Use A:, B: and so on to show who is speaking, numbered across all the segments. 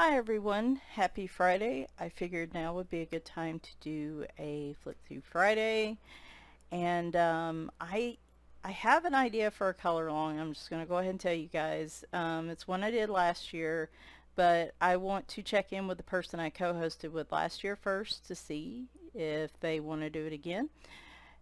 A: Hi everyone, happy Friday. I figured now would be a good time to do a flip through Friday, and I have an idea for a color along. I'm just going to go ahead and tell you guys. It's one I did last year, but I want to check in with the person I co-hosted with last year first to see if they want to do it again.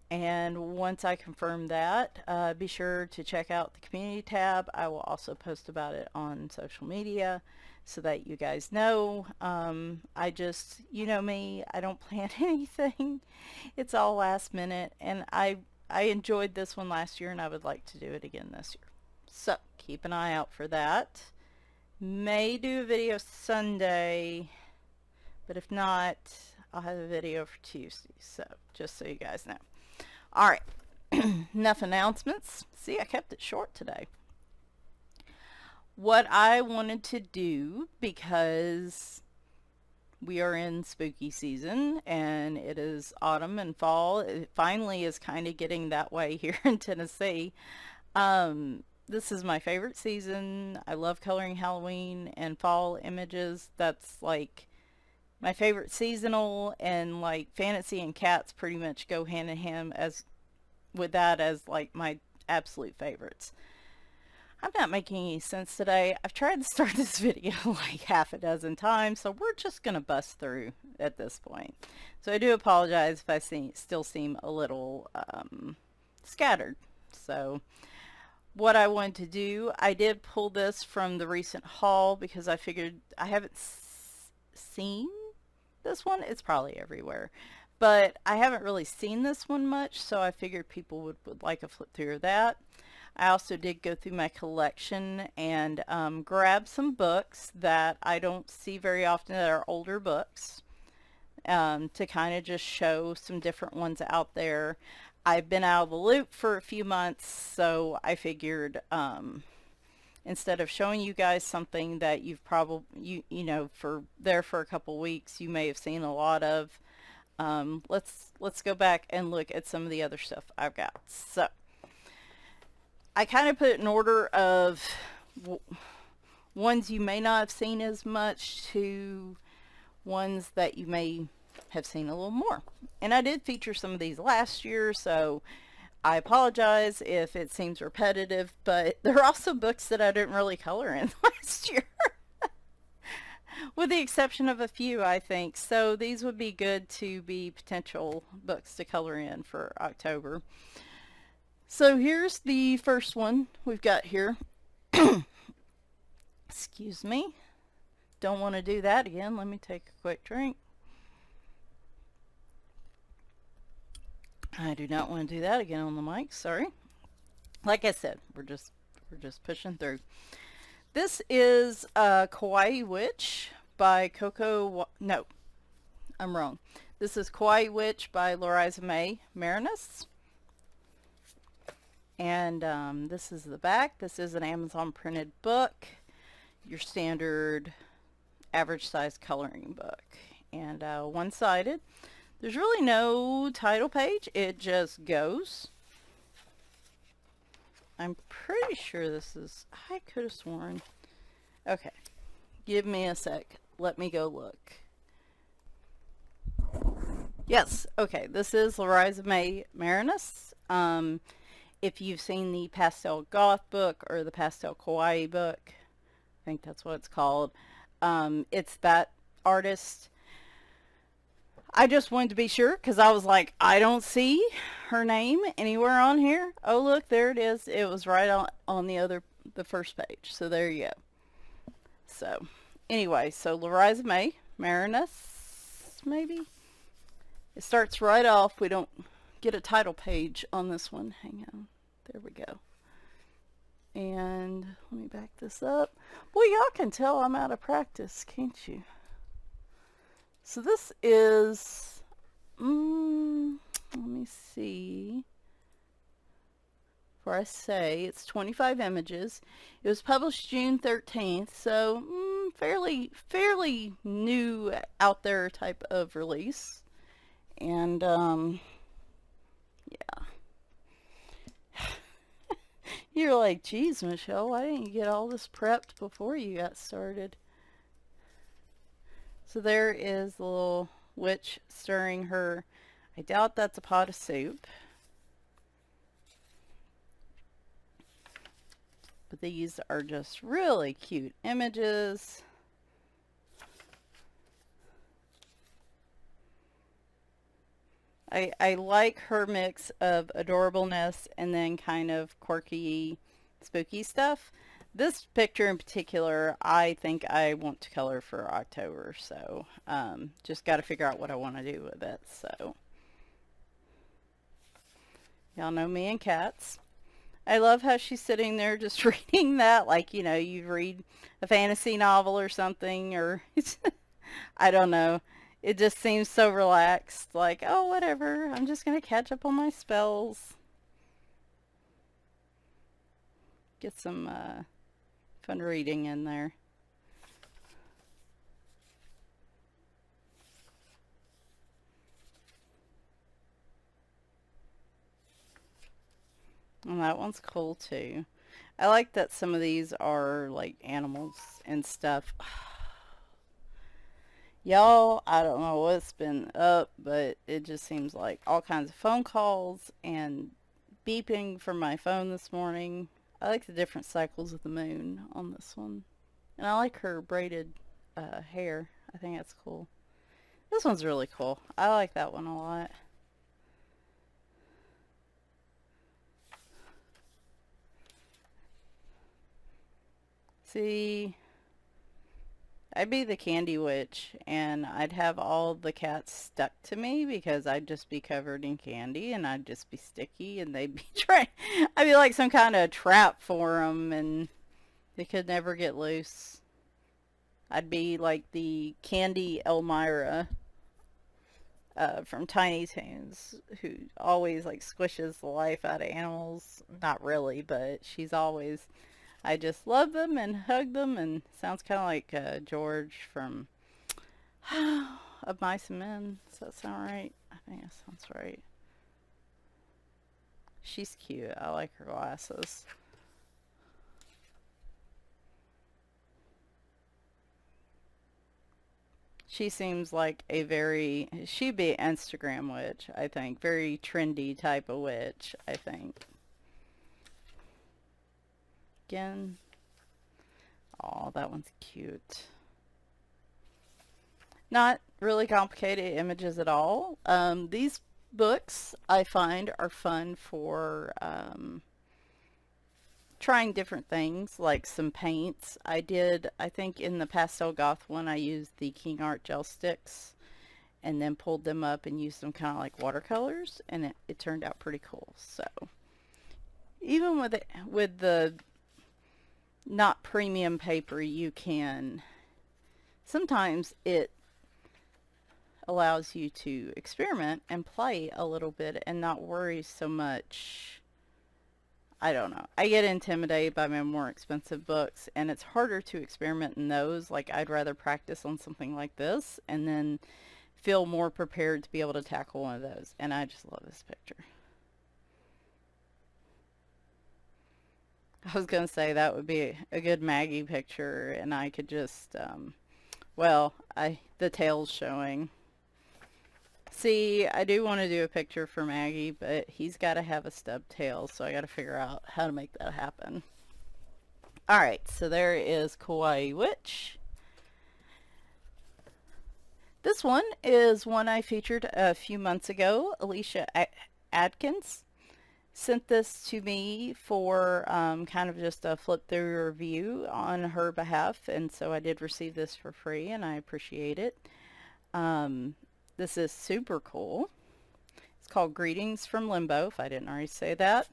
A: And once I confirm that, be sure to check out the community tab. I will also post about it on social media so that you guys know. I just, you know me, I don't plan anything. It's all last minute, and I enjoyed this one last year and I would like to do it again this year. So keep an eye out for that. May do a video Sunday, but if not, I'll have a video for Tuesday. So just so you guys know. All right, enough announcements. See, I kept it short today. What I wanted to do, because we are in spooky season and it is autumn and fall, it finally is kind of getting that way here in Tennessee. This is my favorite season. I love coloring Halloween and fall images. That's like my favorite seasonal, and like fantasy and cats pretty much go hand in hand as with that as like my absolute favorites. I'm not making any sense today. I've tried to start this video like half a dozen times, so we're just gonna bust through at this point. So I do apologize if I still seem a little scattered. So what I wanted to do, I did pull this from the recent haul because I figured I haven't seen this one. It's probably everywhere, but I haven't really seen this one much, so I figured people would like a flip through of that. I also did go through my collection and grab some books that I don't see very often that are older books, to kind of just show some different ones out there. I've been out of the loop for a few months, so I figured instead of showing you guys something that you've probably you know for a couple weeks you may have seen a lot of, let's go back and look at some of the other stuff I've got. So I kind of put it in order of ones you may not have seen as much to ones that you may have seen a little more. And I did feature some of these last year, so I apologize if it seems repetitive, but there are also books that I didn't really color in last year. With the exception of a few, I think. So these would be good to be potential books to color in for October. So here's the first one we've got here. Excuse me. Don't want to do that again. Let me take a quick drink. I do not want to do that again on the mic. Sorry. Like I said, we're just pushing through. This is Kawaii Witch by Coco. No, I'm wrong. This is Kawaii Witch by Leriza Marinas. And this is the back. This is an Amazon printed book, your standard average size coloring book, and one-sided. There's really no title page, it just goes. I'm pretty sure this is, I could have sworn. Okay, give me a sec, let me go look. Yes, okay, this is Leriza Marinas. If you've seen the Pastel Goth book or the Pastel Kawaii book, I think that's what it's called, it's that artist. I just wanted to be sure because I was like, I don't see her name anywhere on here. Oh, look, there it is. It was right on the first page. So there you go. So anyway, so Leriza Marinas, maybe? It starts right off. We don't get a title page on this one. Hang on. There we go. And let me back this up. Boy, y'all can tell I'm out of practice, can't you? So this is, let me see, before I say, it's 25 images. It was published June 13th, so fairly new, out there type of release. And, yeah. You're like, geez, Michelle, why didn't you get all this prepped before you got started? So there is the little witch stirring her. I doubt that's a pot of soup. But these are just really cute images. I like her mix of adorableness and then kind of quirky, spooky stuff. This picture in particular, I think I want to color for October, so just got to figure out what I want to do with it. So y'all know me and cats. I love how she's sitting there just reading that, like, you know, you read a fantasy novel or something, or I don't know. It just seems so relaxed, like, oh, whatever, I'm just going to catch up on my spells. Get some fun reading in there. And that one's cool too. I like that some of these are like animals and stuff. Y'all, I don't know what's been up, but it just seems like all kinds of phone calls and beeping from my phone this morning. I like the different cycles of the moon on this one. And I like her braided hair. I think that's cool. This one's really cool. I like that one a lot. See, I'd be the candy witch and I'd have all the cats stuck to me because I'd just be covered in candy and I'd just be sticky and they'd be trying. I'd be like some kind of trap for them and they could never get loose. I'd be like the Candy Elmira from Tiny Toons, who always like squishes the life out of animals. Not really, but she's always. I just love them and hug them, and sounds kind of like George from Of Mice and Men. Does that sound right? I think that sounds right. She's cute. I like her glasses. She seems like a very, she'd be an Instagram witch, I think. Very trendy type of witch, I think. Again. Oh, that one's cute. Not really complicated images at all. These books I find are fun for trying different things, like some paints. I think in the Pastel Goth one, I used the King Art gel sticks and then pulled them up and used them kind of like watercolors, and it turned out pretty cool. So even with the not premium paper, you can, sometimes it allows you to experiment and play a little bit and not worry so much. I don't know. I get intimidated by my more expensive books, and it's harder to experiment in those. Like, I'd rather practice on something like this and then feel more prepared to be able to tackle one of those. And I just love this picture. I was going to say that would be a good Maggie picture, and I could just, well, the tail's showing. See, I do want to do a picture for Maggie, but he's got to have a stub tail, so I got to figure out how to make that happen. Alright, so there is Kawaii Witch. This one is one I featured a few months ago. Alisha Adkins sent this to me for kind of just a flip through review on her behalf, and so I did receive this for free, and I appreciate it. This is super cool. It's called Greetings from Limbo, if I didn't already say that.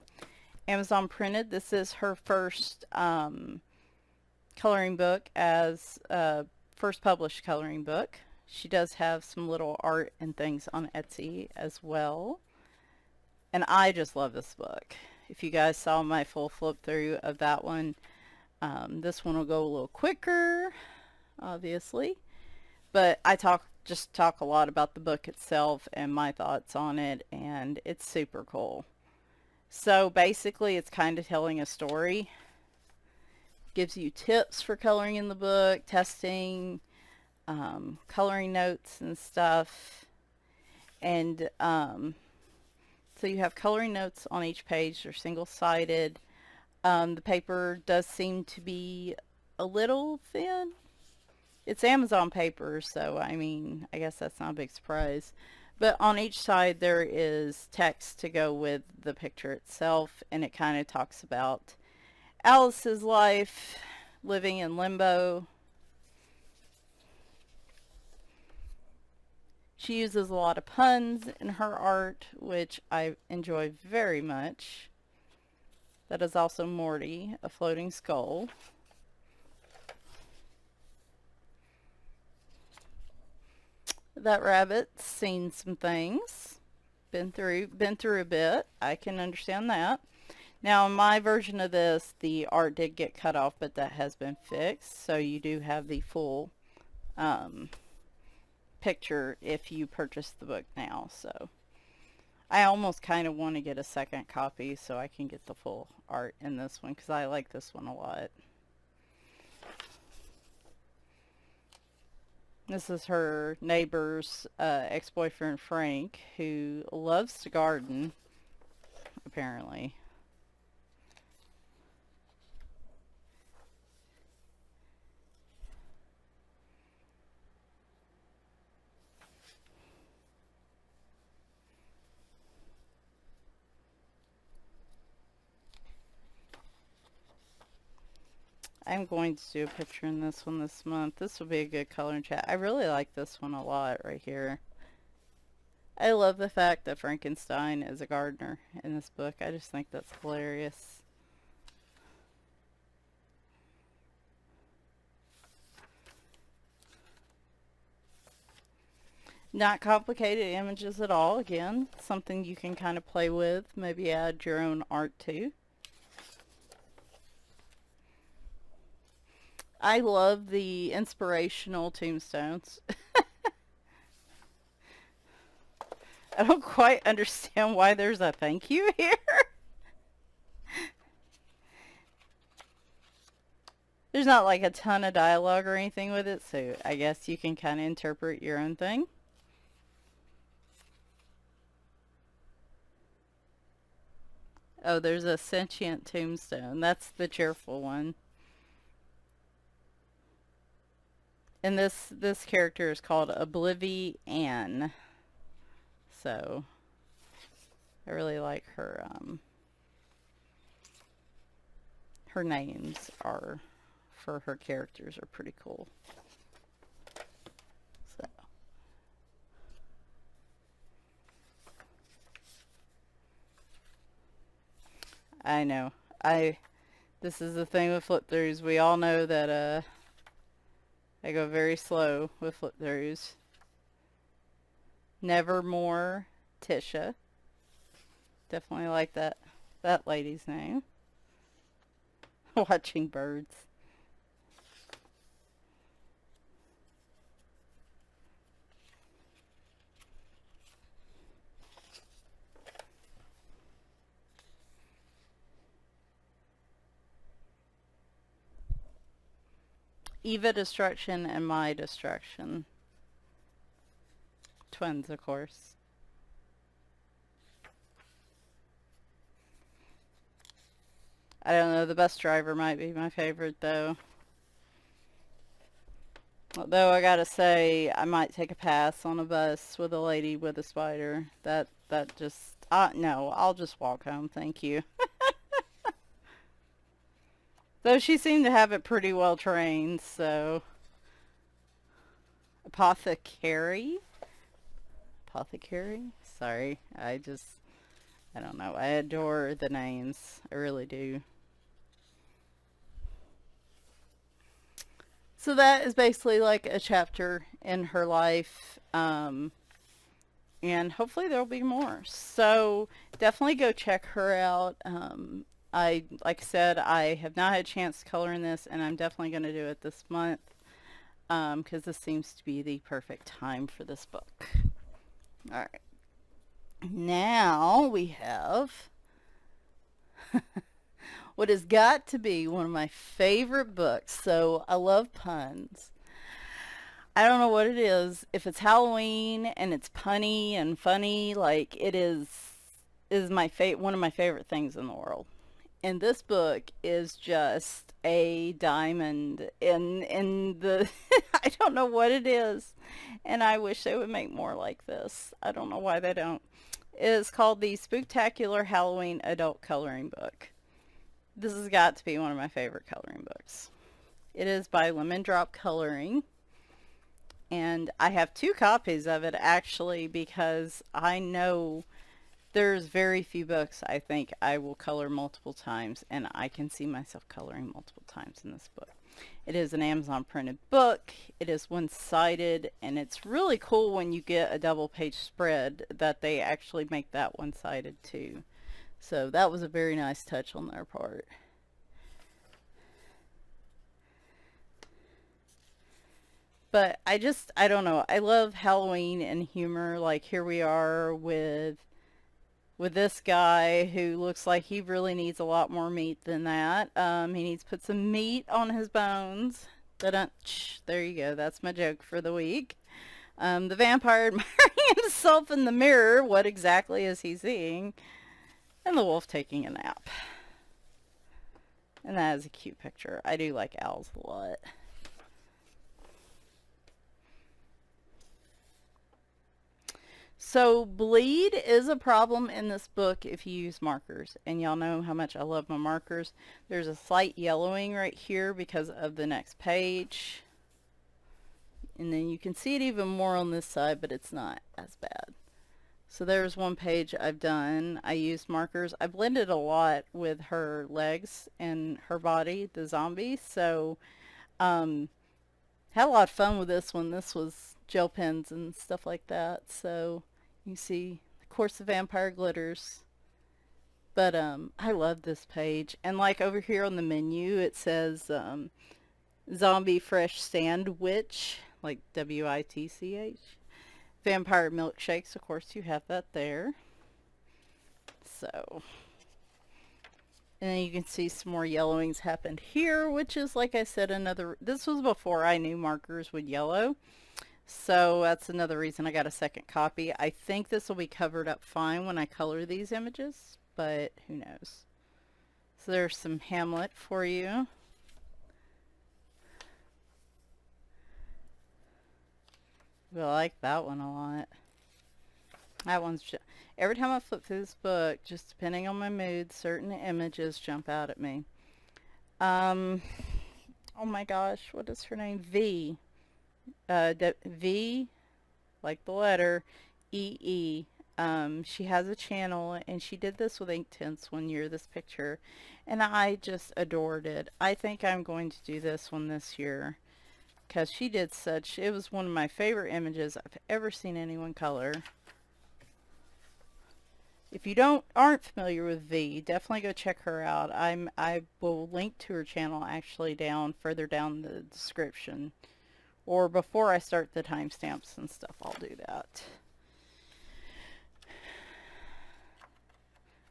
A: Amazon printed. This is her first coloring book as first published coloring book. She does have some little art and things on Etsy as well. And I just love this book. If you guys saw my full flip through of that one, this one will go a little quicker, obviously. But I just talk a lot about the book itself and my thoughts on it, and it's super cool. So basically it's kind of telling a story. Gives you tips for coloring in the book, testing, coloring notes and stuff. And so you have coloring notes on each page. They're single-sided. The paper does seem to be a little thin. It's Amazon paper, so I mean, I guess that's not a big surprise. But on each side there is text to go with the picture itself, and it kind of talks about Alice's life, living in Limbo. She uses a lot of puns in her art, which I enjoy very much. That is also Morty, a floating skull. That rabbit's seen some things, been through a bit. I can understand that. Now, in my version of this, the art did get cut off, but that has been fixed. So you do have the full picture if you purchase the book now. So I almost kind of want to get a second copy so I can get the full art in this one, because I like this one a lot. This is her neighbor's ex-boyfriend Frank, who loves to garden, apparently. I'm going to do a picture in this one this month. This will be a good color and chat. I really like this one a lot right here. I love the fact that Frankenstein is a gardener in this book. I just think that's hilarious. Not complicated images at all. Again, something you can kind of play with. Maybe add your own art to. I love the inspirational tombstones. I don't quite understand why there's a thank you here. There's not like a ton of dialogue or anything with it, so I guess you can kind of interpret your own thing. Oh, there's a sentient tombstone. That's the cheerful one. And this character is called Oblivion. So I really like her her names are for her characters are pretty cool. So I know. This is the thing with flip throughs. We all know that I go very slow with flip throughs. Nevermore Tisha. Definitely like that lady's name. Watching birds. Eva Destruction and My Destruction. Twins, of course. I don't know, the bus driver might be my favorite though. Although I gotta say, I might take a pass on a bus with a lady with a spider. That just, no, I'll just walk home, thank you. Though she seemed to have it pretty well trained, so. Apothecary? Sorry, I don't know. I adore the names. I really do. So that is basically like a chapter in her life. And hopefully there'll be more. So definitely go check her out. Like I said, I have not had a chance to color in this, and I'm definitely going to do it this month. Because this seems to be the perfect time for this book. Alright. Now we have what has got to be one of my favorite books. So I love puns. I don't know what it is. If it's Halloween and it's punny and funny, like it is my one of my favorite things in the world. And this book is just a diamond in the I don't know what it is. And I wish they would make more like this. I don't know why they don't. It is called the Spooktacular Halloween Adult Coloring Book. This has got to be one of my favorite coloring books. It is by Lemon Drop Coloring. And I have 2 copies of it actually because I know there's very few books I think I will color multiple times, and I can see myself coloring multiple times in this book. It is an Amazon printed book. It is one-sided, and it's really cool when you get a double page spread that they actually make that one-sided too. So that was a very nice touch on their part. But I don't know. I love Halloween and humor. Like here we are with this guy who looks like he really needs a lot more meat than that. He needs to put some meat on his bones. There you go. That's my joke for the week. The vampire admiring himself in the mirror. What exactly is he seeing? And the wolf taking a nap. And that is a cute picture. I do like owls a lot. So bleed is a problem in this book if you use markers, and y'all know how much I love my markers. There's a slight yellowing right here because of the next page, and then you can see it even more on this side, but it's not as bad. So there's one page I've done. I used markers. I blended a lot with her legs and her body, the zombie, so had a lot of fun with this one. This was gel pens and stuff like that, so you see, of course, the vampire glitters. But I love this page. And like over here on the menu, it says zombie fresh sandwich, like WITCH. Vampire milkshakes, of course, you have that there. So, and then you can see some more yellowings happened here, which is, like I said, this was before I knew markers would yellow. So that's another reason I got a second copy. I think this will be covered up fine when I color these images, but who knows. So there's some Hamlet for you. I like that one a lot. That one's every time I flip through this book, just depending on my mood, certain images jump out at me. Oh my gosh, what is her name? V. V, like the letter, EE. She has a channel, and she did this with ink tints one year, this picture, and I just adored it. I think I'm going to do this one this year, because she did it was one of my favorite images I've ever seen anyone color. If you aren't familiar with V, definitely go check her out. I will link to her channel actually further down the description. Or before I start the timestamps and stuff, I'll do that.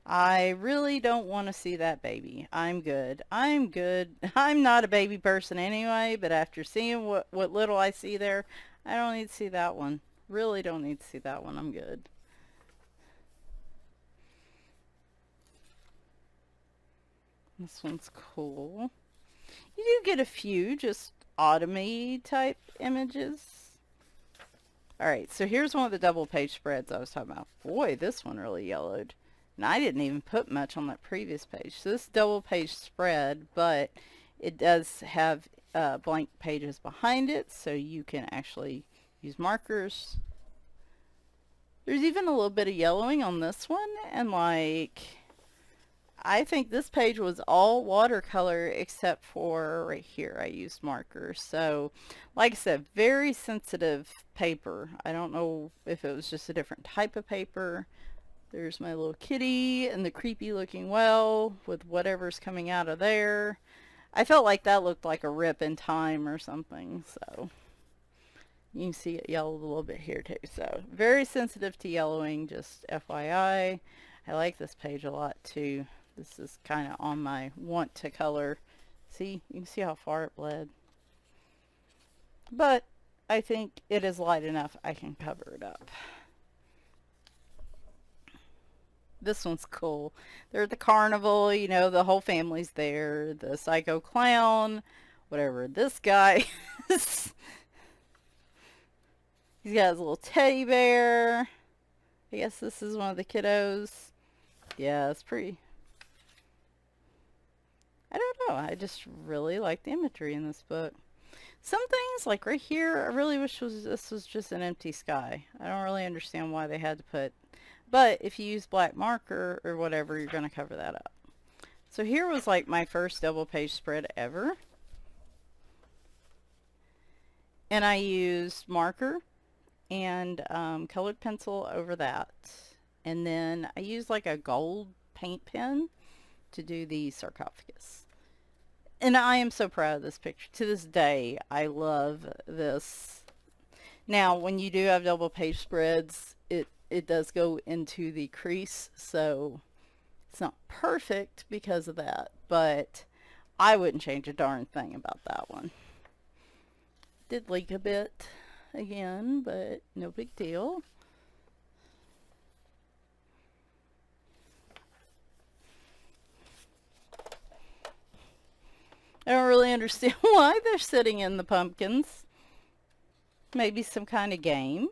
A: I really don't want to see that baby. I'm good. I'm good. I'm not a baby person anyway, but after seeing what little I see there, I don't need to see that one. Really don't need to see that one. I'm good. This one's cool. You do get a few just autumny type images. Alright, so here's one of the double page spreads I was talking about. Boy, this one really yellowed. And I didn't even put much on that previous page. So this double page spread, but it does have blank pages behind it, so you can actually use markers. There's even a little bit of yellowing on this one, and like, I think this page was all watercolor except for right here I used markers. So like I said, very sensitive paper. I don't know if it was just a different type of paper. There's my little kitty and the creepy looking well with whatever's coming out of there. I felt like that looked like a rip in time or something. So you can see it yellowed a little bit here too. So very sensitive to yellowing, just FYI. I like this page a lot too. This is kind of on my want to color. See, you can see how far it bled. But I think it is light enough I can cover it up. This one's cool. They're at the carnival, you know, the whole family's there. The psycho clown, whatever this guy is. He's got his little teddy bear. I guess this is one of the kiddos. Yeah, it's pretty. I don't know. I just really like the imagery in this book. Some things, like right here, I really wish this was just an empty sky. I don't really understand why they had to put... But if you use black marker or whatever, you're going to cover that up. So here was like my first double page spread ever. And I used marker and colored pencil over that. And then I used like a gold paint pen to do the sarcophagus. And I am so proud of this picture. To this day, I love this. Now, when you do have double page spreads, it does go into the crease, so it's not perfect because of that, but I wouldn't change a darn thing about that one. Did leak a bit again, but no big deal. I don't really understand why they're sitting in the pumpkins. Maybe some kind of game,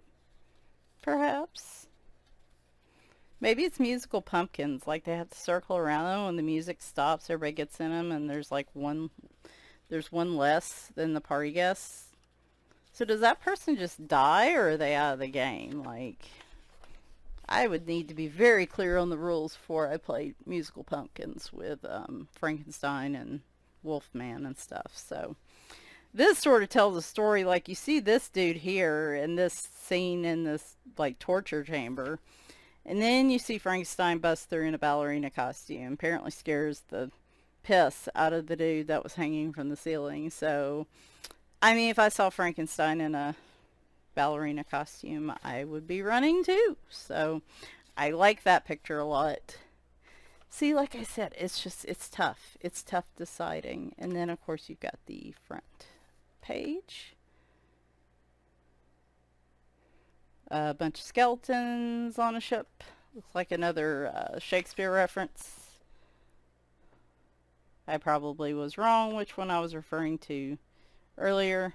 A: perhaps. Maybe it's musical pumpkins, like they have to circle around them when the music stops, everybody gets in them, and there's like one less than the party guests. So does that person just die, or are they out of the game? Like, I would need to be very clear on the rules before I played musical pumpkins with Frankenstein and Wolfman and stuff. So this sort of tells a story. Like, you see this dude here in this scene in this like torture chamber, and then you see Frankenstein bust through in a ballerina costume. Apparently scares the piss out of the dude that was hanging from the ceiling. So I mean, if I saw Frankenstein in a ballerina costume, I would be running too. So I like that picture a lot. See, like I said, it's tough. It's tough deciding. And then, of course, you've got the front page. A bunch of skeletons on a ship. Looks like another Shakespeare reference. I probably was wrong which one I was referring to earlier.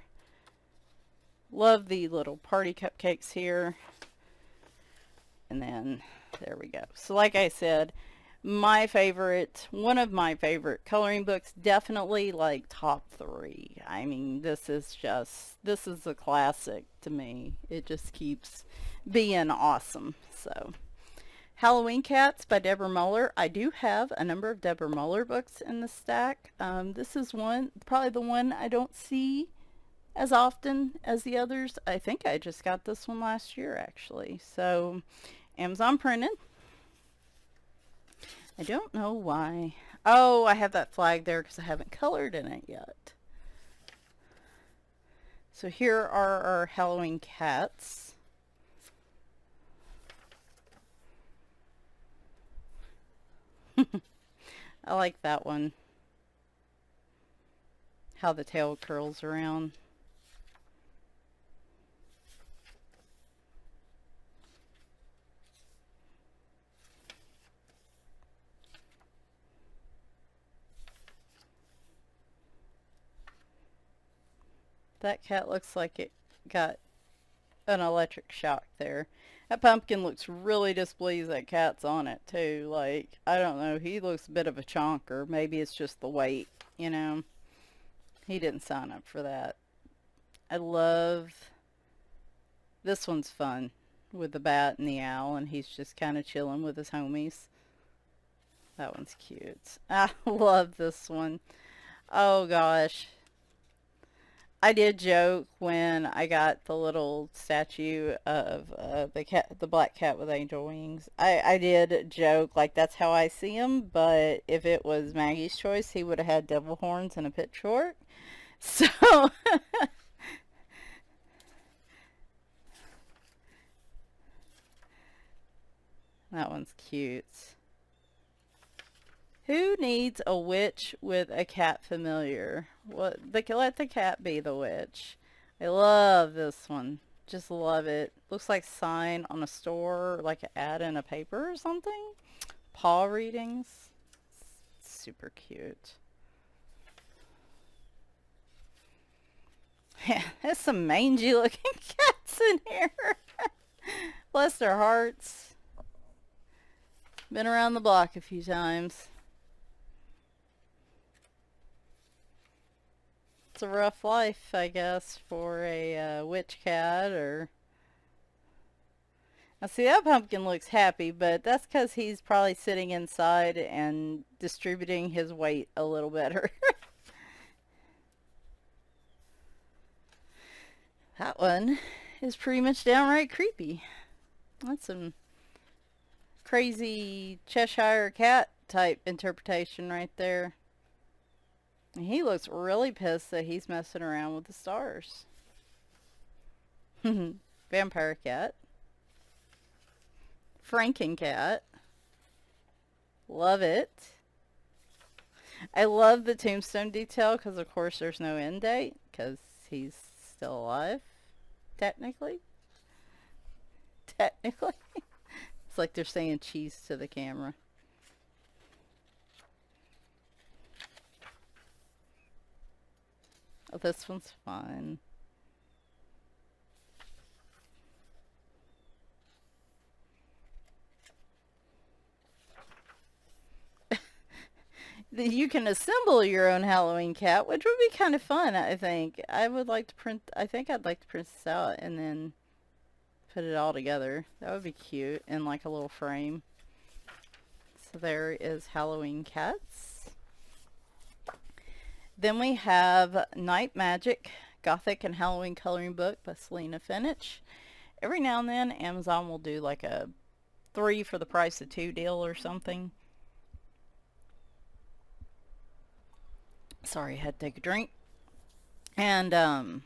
A: Love the little party cupcakes here. And then, there we go. So like I said, my favorite, one of my favorite coloring books, definitely like top 3. I mean, this is a classic to me. It just keeps being awesome. So, Halloween Cats by Deborah Muller. I do have a number of Deborah Muller books in the stack. This is probably the one I don't see as often as the others. I think I just got this one last year, actually. So, Amazon printed. I don't know why. Oh, I have that flag there because I haven't colored in it yet. So here are our Halloween cats. I like that one. How the tail curls around. That cat looks like it got an electric shock there. That pumpkin looks really displeased that cat's on it too. Like, I don't know, he looks a bit of a chonker. Maybe it's just the weight, you know. He didn't sign up for that. I love... This one's fun with the bat and the owl, and he's just kind of chilling with his homies. That one's cute. I love this one. Oh gosh. I did joke when I got the little statue of the black cat with angel wings. I did joke like that's how I see him, but if it was Maggie's choice, he would have had devil horns and a pitchfork. So that one's cute. Who needs a witch with a cat familiar? Let the cat be the witch. I love this one. Just love it. Looks like sign on a store, like an ad in a paper or something. Paw readings. Super cute. Yeah, there's some mangy looking cats in here. Bless their hearts. Been around the block a few times. It's a rough life, I guess, for a witch cat. Or now, see, that pumpkin looks happy, but that's because he's probably sitting inside and distributing his weight a little better. That one is pretty much downright creepy. That's some crazy Cheshire cat type interpretation right there. And he looks really pissed that he's messing around with the stars. Vampire cat. Franken cat. Love it. I love the tombstone detail because, of course, there's no end date because he's still alive. Technically. It's like they're saying cheese to the camera. Oh, this one's fun. You can assemble your own Halloween cat, which would be kind of fun, I think. I think I'd like to print this out and then put it all together. That would be cute in like a little frame. So there is Halloween cats. Then we have Night Magic, Gothic and Halloween Coloring Book by Selina Fenech. Every now and then Amazon will do like a 3 for the price of 2 deal or something. Sorry, I had to take a drink. And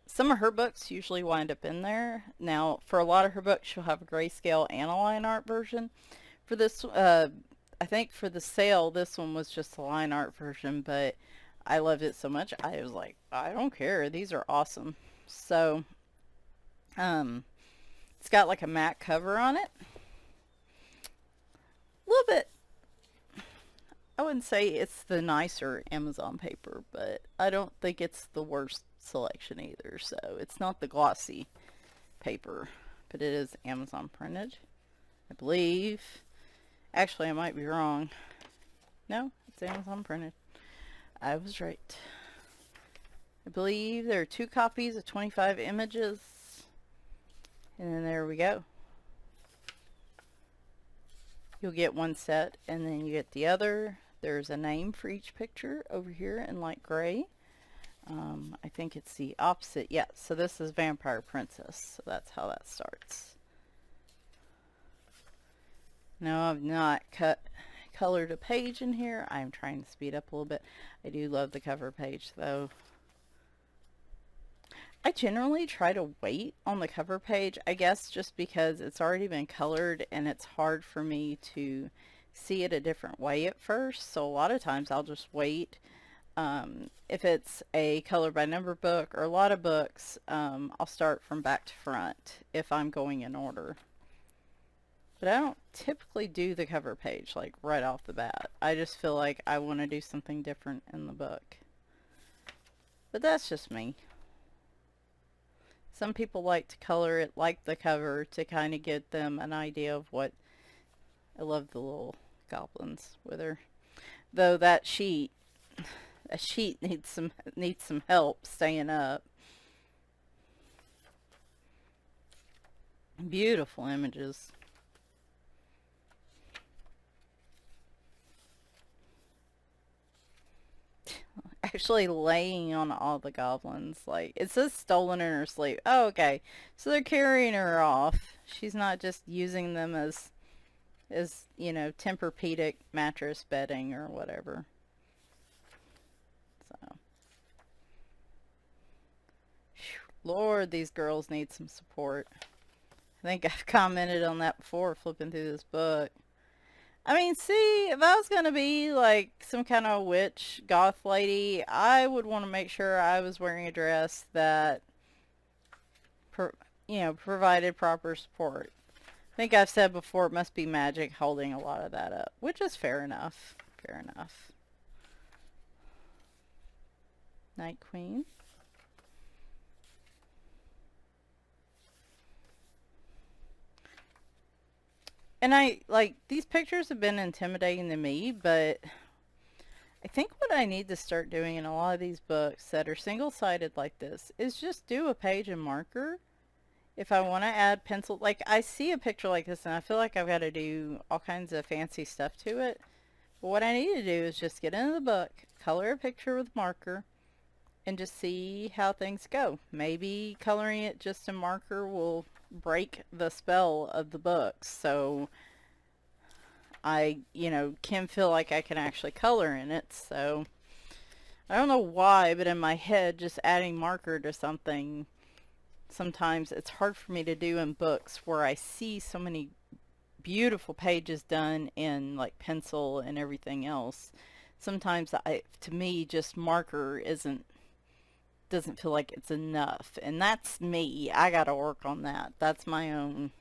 A: some of her books usually wind up in there. Now, for a lot of her books, she'll have a grayscale and a line art version. For this, I think for the sale, this one was just a line art version, but I loved it so much, I was like, I don't care. These are awesome. So, it's got like a matte cover on it. A little bit, I wouldn't say it's the nicer Amazon paper, but I don't think it's the worst selection either. So it's not the glossy paper, but it is Amazon printed, I believe. Actually, I might be wrong. No, it's Amazon printed. I was right. I believe there are 2 copies of 25 images. And then there we go. You'll get one set and then you get the other. There's a name for each picture over here in light gray. I think it's the opposite. Yeah, so this is Vampire Princess. So that's how that starts. Now I've not colored a page in here. I'm trying to speed up a little bit. I do love the cover page though. I generally try to wait on the cover page, I guess just because it's already been colored and it's hard for me to see it a different way at first. So a lot of times I'll just wait. If it's a color by number book or a lot of books, I'll start from back to front if I'm going in order. But I don't typically do the cover page like right off the bat. I just feel like I want to do something different in the book. But that's just me. Some people like to color it like the cover to kind of get them an idea of what... I love the little goblins with her. Though that sheet needs some help staying up. Beautiful images. Actually laying on all the goblins. Like, it says stolen in her sleep. Oh, okay. So they're carrying her off. She's not just using them as you know, Tempur-Pedic mattress bedding or whatever. So, Lord, these girls need some support. I think I've commented on that before flipping through this book. I mean, see, if I was going to be like some kind of witch goth lady, I would want to make sure I was wearing a dress that provided proper support. I think I've said before, it must be magic holding a lot of that up, which is fair enough. Fair enough. Night Queen. And these pictures have been intimidating to me, but I think what I need to start doing in a lot of these books that are single-sided like this is just do a page in marker. If I want to add pencil, like I see a picture like this and I feel like I've got to do all kinds of fancy stuff to it. But what I need to do is just get into the book, color a picture with marker, and just see how things go. Maybe coloring it just in marker will break the spell of the book, so I, can feel like I can actually color in it. So I don't know why, but in my head, just adding marker to something, sometimes it's hard for me to do in books where I see so many beautiful pages done in like pencil and everything else. Sometimes to me, just marker doesn't feel like it's enough, and that's me. I gotta work on that. That's my own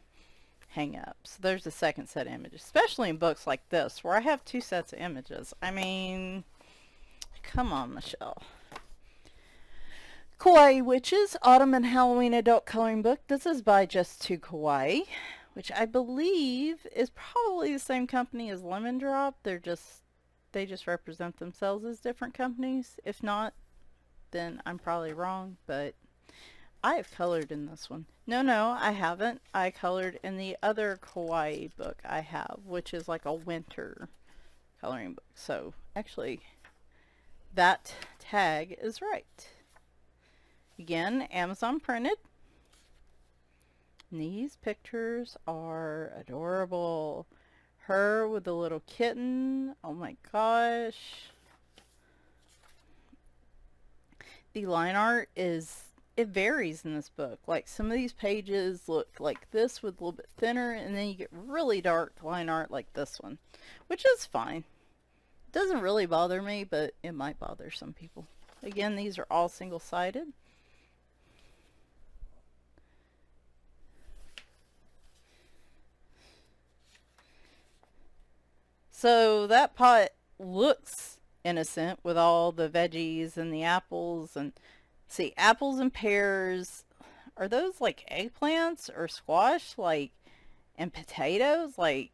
A: hang up. So there's the second set of images, especially in books like this where I have 2 sets of images. I mean, come on, Michelle. Kawaii Witches, Autumn and Halloween Adult Coloring Book. This is by Just 2 Kawaii, which I believe is probably the same company as Lemon Drop. They just represent themselves as different companies. If not, then I'm probably wrong, but I have colored in this one. No, I haven't. I colored in the other Kawaii book I have, which is like a winter coloring book. So actually, that tag is right. Again, Amazon printed. And these pictures are adorable. Her with the little kitten. Oh my gosh. The line art it varies in this book. Like some of these pages look like this with a little bit thinner, and then you get really dark line art like this one, which is fine. It doesn't really bother me, but it might bother some people. Again, these are all single-sided. So that pot looks innocent with all the veggies and the apples, and see, apples and pears, are those like eggplants or squash, like, and potatoes? Like,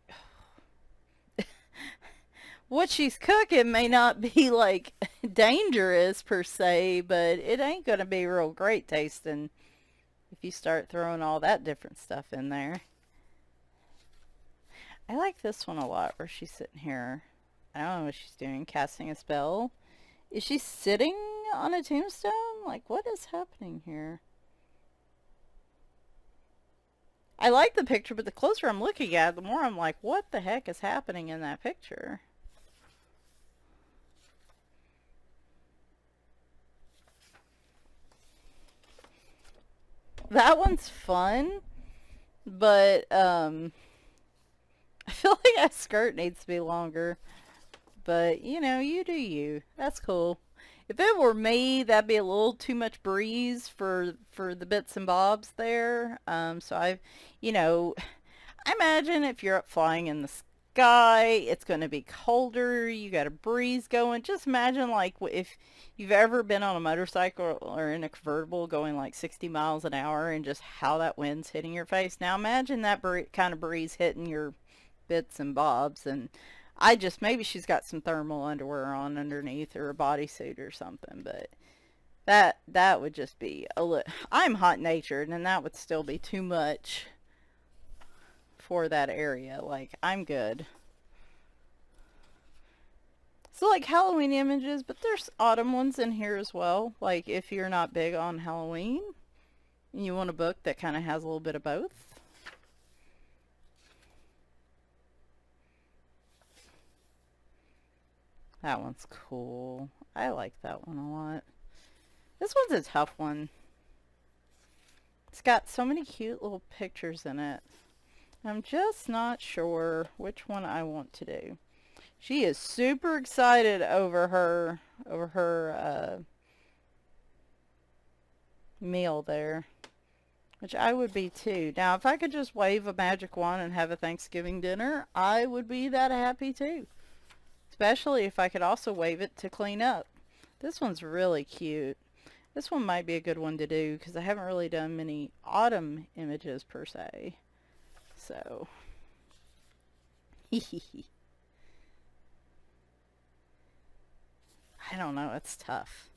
A: what she's cooking may not be like dangerous per se, but it ain't gonna be real great tasting if you start throwing all that different stuff in there. I like this one a lot where she's sitting here. I don't know what she's doing, casting a spell. Is she sitting on a tombstone? Like, what is happening here? I like the picture, but the closer I'm looking at it, the more I'm like, what the heck is happening in that picture? That one's fun, but I feel like that skirt needs to be longer. But, you do you. That's cool. If it were me, that'd be a little too much breeze for the bits and bobs there. So I imagine if you're up flying in the sky, it's going to be colder. You got a breeze going. Just imagine like if you've ever been on a motorcycle or in a convertible going like 60 miles an hour and just how that wind's hitting your face. Now imagine that kind of breeze hitting your bits and bobs, and maybe she's got some thermal underwear on underneath or a bodysuit or something, but that would just be I'm hot natured, and that would still be too much for that area. Like, I'm good. So like Halloween images, but there's autumn ones in here as well. Like if you're not big on Halloween and you want a book that kind of has a little bit of both. That one's cool. I like that one a lot. This one's a tough one. It's got so many cute little pictures in it. I'm just not sure which one I want to do. She is super excited over her meal there. Which I would be too. Now, if I could just wave a magic wand and have a Thanksgiving dinner, I would be that happy too. Especially if I could also wave it to clean up. This one's really cute. This one might be a good one to do because I haven't really done many autumn images per se. So, I don't know. It's tough.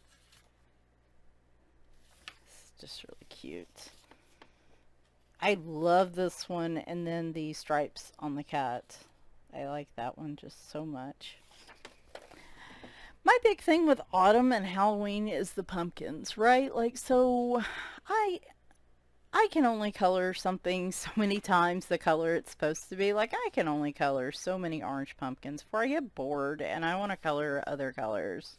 A: It's just really cute. I love this one, and then the stripes on the cat. I like that one just so much. My big thing with autumn and Halloween is the pumpkins, right? Like, so I can only color something so many times the color it's supposed to be. Like, I can only color so many orange pumpkins before I get bored and I want to color other colors.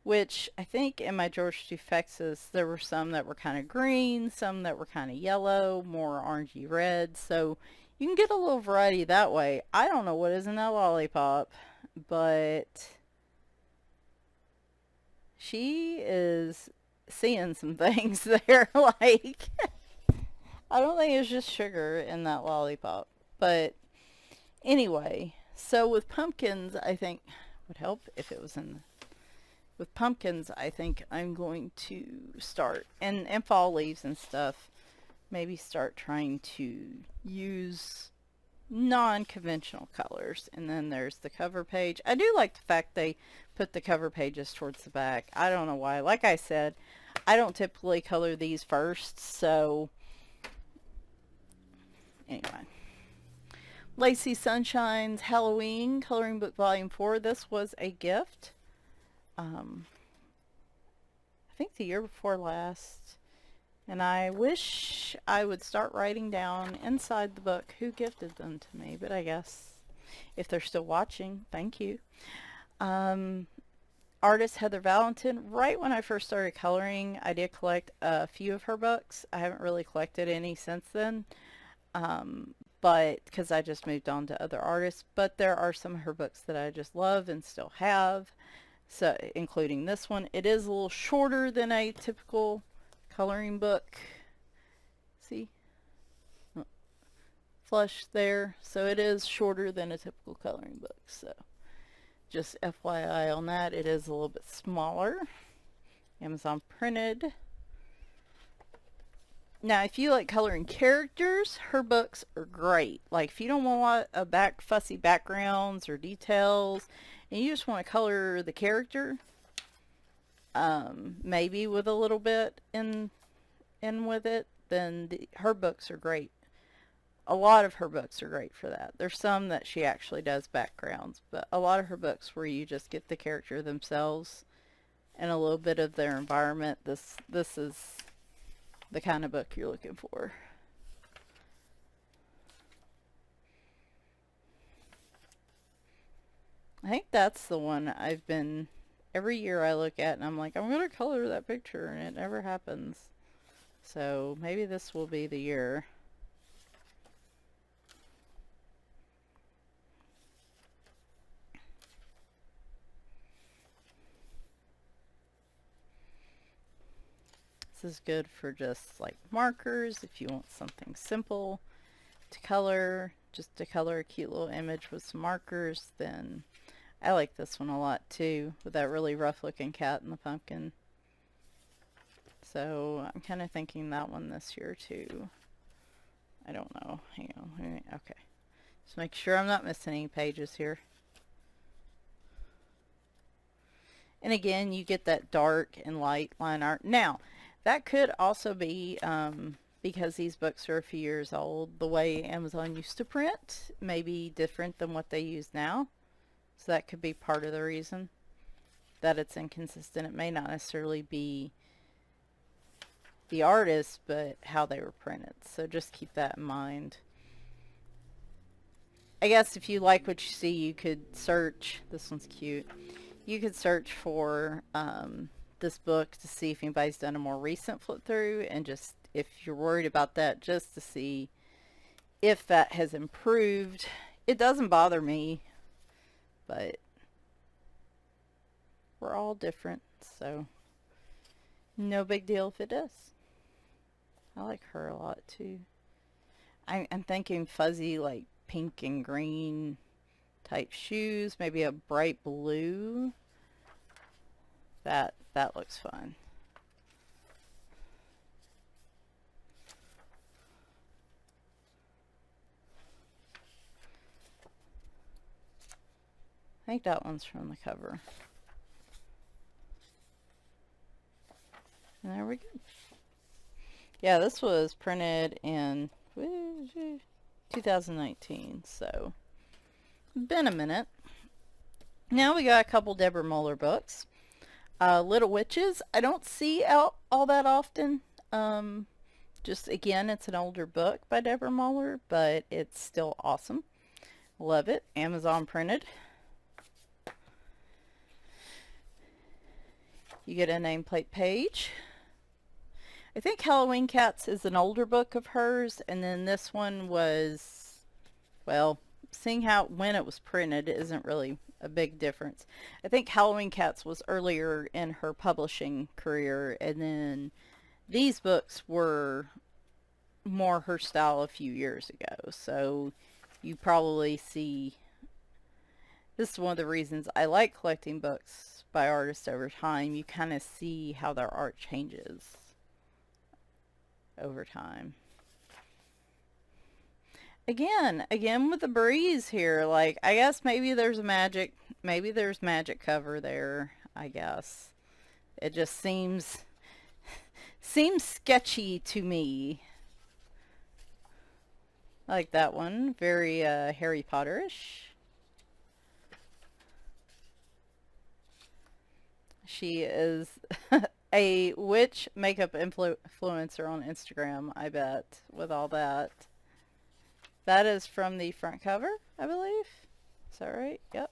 A: Which I think in my George Dufexis, there were some that were kind of green, some that were kind of yellow, more orangey red. So you can get a little variety that way. I don't know what is in that lollipop, but she is seeing some things there. Like, I don't think it's just sugar in that lollipop. But anyway, so with pumpkins, I think would help if it was in. With pumpkins, I think I'm going to start, and fall leaves and stuff, maybe start trying to use non-conventional colors. And then there's the cover page. I do like the fact they put the cover pages towards the back. I don't know why. Like I said, I don't typically color these first, so anyway. Lacy Sunshine's Halloween Coloring Book Volume 4. This was a gift. I think the year before last. And I wish I would start writing down inside the book who gifted them to me. But I guess if they're still watching, thank you. Artist Heather Valentin. Right when I first started coloring, I did collect a few of her books. I haven't really collected any since then. But because I just moved on to other artists. But there are some of her books that I just love and still have. So, including this one. It is a little shorter than a typical coloring book. See? Flush there. So it is shorter than a typical coloring book. So, just FYI on that. It is a little bit smaller. Amazon printed. Now, if you like coloring characters, her books are great. Like, if you don't want a fussy backgrounds or details, and you just want to color the character, maybe with a little bit in with it, then her books are great. A lot of her books are great for that. There's some that she actually does backgrounds, but a lot of her books where you just get the character themselves and a little bit of their environment. This is the kind of book you're looking for. I think that's the one I've been, every year I look at and I'm like, I'm going to color that picture, and it never happens. So maybe this will be the year. This is good for just like markers if you want something simple to color, just to color a cute little image with some markers. Then I like this one a lot too, with that really rough looking cat and the pumpkin. So I'm kind of thinking that one this year too. I don't know. Hang on. Okay. Just make sure I'm not missing any pages here. And again, you get that dark and light line art. Now, that could also be because these books are a few years old. The way Amazon used to print may be different than what they use now. So that could be part of the reason that it's inconsistent. It may not necessarily be the artist, but how they were printed. So just keep that in mind. I guess if you like what you see, you could search. This one's cute. You could search for this book to see if anybody's done a more recent flip through, and just if you're worried about that, just to see if that has improved. It doesn't bother me, but we're all different, so no big deal if it does. I like her a lot too. I'm thinking fuzzy, like pink and green type shoes, maybe a bright blue. That looks fun. I think that one's from the cover. And there we go. Yeah, this was printed in 2019, so been a minute. Now we got a couple Deborah Muller books. Little Witches, I don't see out all that often. Just again, it's an older book by Deborah Muller, but it's still awesome. Love it. Amazon printed. You get a nameplate page. I think Halloween Cats is an older book of hers, and then this one was, well, seeing how when it was printed isn't really a big difference. I think Halloween Cats was earlier in her publishing career, and then these books were more her style a few years ago. So you probably see, this is one of the reasons I like collecting books by artists over time. You kind of see how their art changes over time. Again with the breeze here, like, I guess maybe there's magic cover there, I guess. It just seems sketchy to me. I like that one. Very Harry Potter-ish. She is a witch makeup influencer on Instagram, I bet, with all that. That is from the front cover, I believe. Is that right? Yep.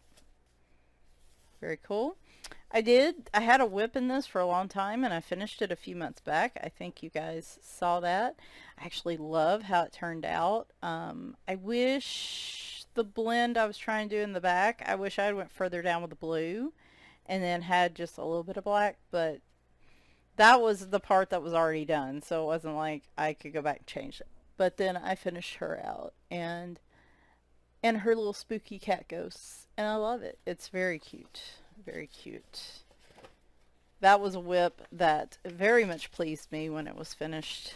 A: Very cool. I had a whip in this for a long time, and I finished it a few months back. I think you guys saw that. I actually love how it turned out. I wish the blend I was trying to do in the back, I wish I went further down with the blue and then had just a little bit of black, but that was the part that was already done, so it wasn't like I could go back and change it. But then I finished her out, and her little spooky cat ghosts, and I love it. It's very cute. Very cute. That was a whip that very much pleased me when it was finished.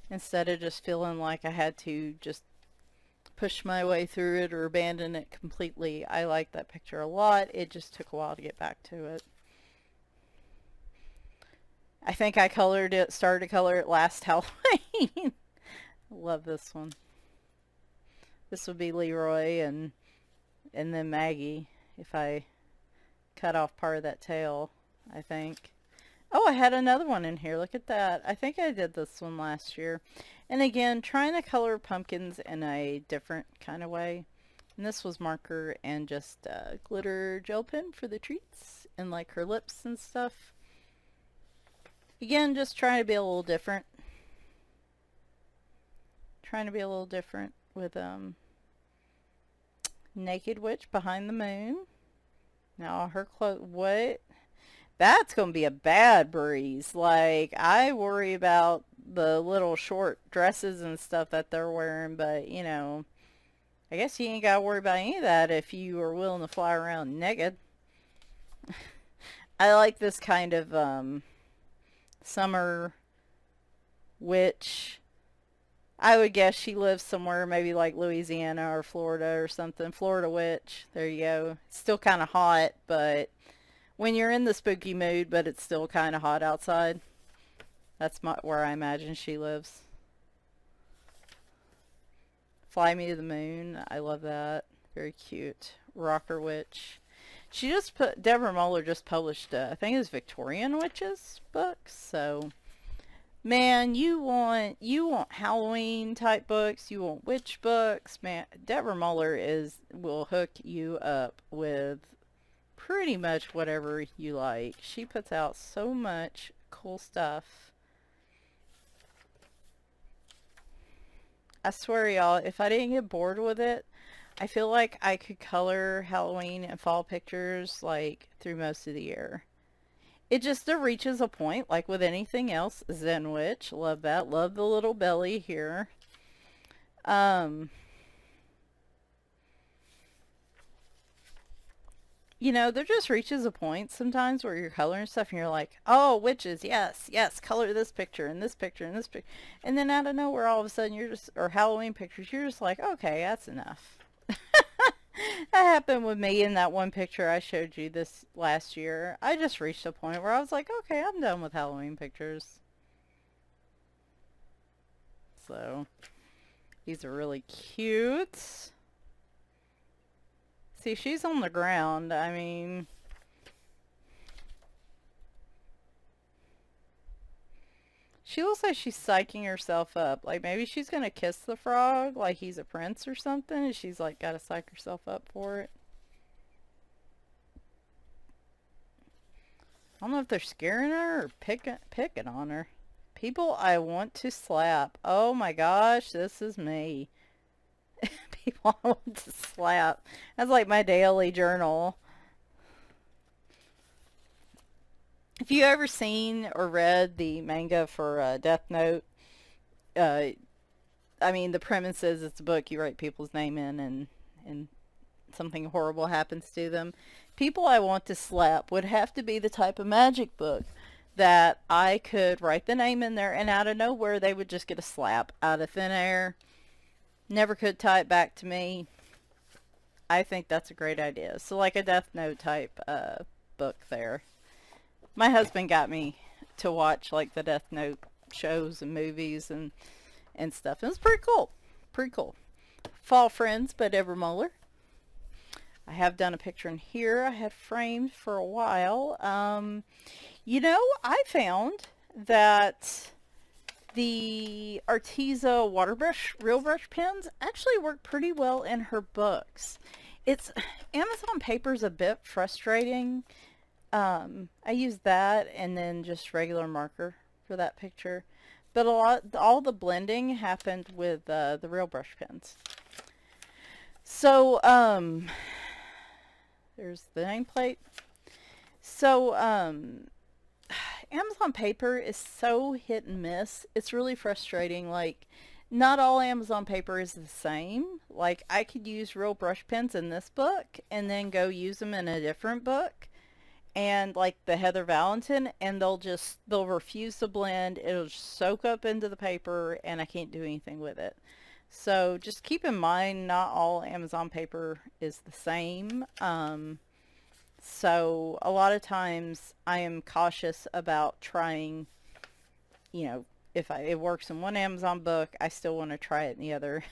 A: Instead of just feeling like I had to just push my way through it or abandon it completely. I like that picture a lot. It just took a while to get back to it. I think I started to color it last Halloween. Love this one. This would be Leroy and then Maggie if I cut off part of that tail, I think. Oh, I had another one in here. Look at that. I think I did this one last year. And again, trying to color pumpkins in a different kind of way. And this was marker and just glitter gel pen for the treats and like her lips and stuff. Again, just trying to be a little different. Trying to be a little different with Naked Witch Behind the Moon. Now her clothes, what? That's going to be a bad breeze. Like, I worry about the little short dresses and stuff that they're wearing, but, you know, I guess you ain't got to worry about any of that if you are willing to fly around naked. I like this kind of summer witch. I would guess she lives somewhere maybe like Louisiana or Florida or something. Florida witch. There you go. It's still kind of hot, but when you're in the spooky mood, but it's still kind of hot outside. That's where I imagine she lives. Fly Me to the Moon. I love that. Very cute. Rocker Witch. Deborah Muller just published, I think it was Victorian Witches books. So, man, you want Halloween type books. You want witch books. Man, Deborah Muller will hook you up with pretty much whatever you like. She puts out so much cool stuff. I swear, y'all, if I didn't get bored with it, I feel like I could color Halloween and fall pictures like through most of the year. it just reaches a point, like with anything else. Zen Witch, love that. Love the little belly here. Um, you know, there just reaches a point sometimes where you're coloring stuff and you're like, oh, witches, yes, yes, color this picture and this picture and this picture. And then out of nowhere, all of a sudden, you're just, or Halloween pictures, you're just like, okay, that's enough. That happened with me in that one picture I showed you this last year. I just reached a point where I was like, okay, I'm done with Halloween pictures. So, these are really cute. See, she's on the ground. I mean, she looks like she's psyching herself up. Like, maybe she's gonna kiss the frog like he's a prince or something, and she's like gotta psych herself up for it. I don't know if they're scaring her or picking on her. People I want to slap. Oh my gosh, this is me. People I want to slap. That's like my daily journal. If you ever seen or read the manga for Death Note, uh, I mean, the premise is it's a book you write people's name in, and something horrible happens to them. People I want to slap would have to be the type of magic book that I could write the name in there, and out of nowhere they would just get a slap out of thin air. Never could tie it back to me. I think that's a great idea. So like a Death Note type book there. My husband got me to watch like the Death Note shows and movies and stuff. It was pretty cool. Pretty cool. Fall Friends by Deborah Muller. I have done a picture in here I had framed for a while. You know, I found that the Arteza water brush, real brush pens actually work pretty well in her books. It's Amazon paper's a bit frustrating. I use that and then just regular marker for that picture. But all the blending happened with the real brush pens. So, there's the nameplate. So, Amazon paper is so hit and miss. It's really frustrating. Like, not all Amazon paper is the same. Like, I could use real brush pens in this book and then go use them in a different book. And like the Heather Valentin, and they'll refuse to blend. It'll just soak up into the paper and I can't do anything with it. So just keep in mind, not all Amazon paper is the same. So a lot of times I am cautious about trying, you know, if it works in one Amazon book, I still want to try it in the other.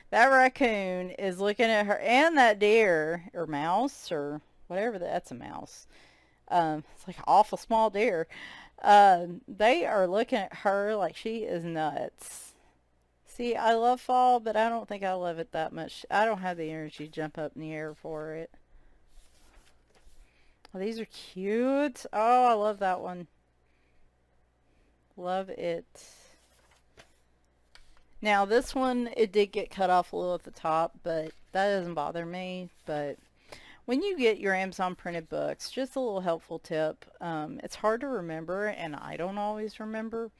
A: That raccoon is looking at her, and that deer or mouse or whatever, that's a mouse. It's like an awful small deer. They are looking at her like she is nuts. See, I love fall, but I don't think I love it that much. I don't have the energy to jump up in the air for it. Oh, these are cute. Oh, I love that one. Love it. Now, this one, it did get cut off a little at the top, but that doesn't bother me. But when you get your Amazon printed books, just a little helpful tip. It's hard to remember, and I don't always remember.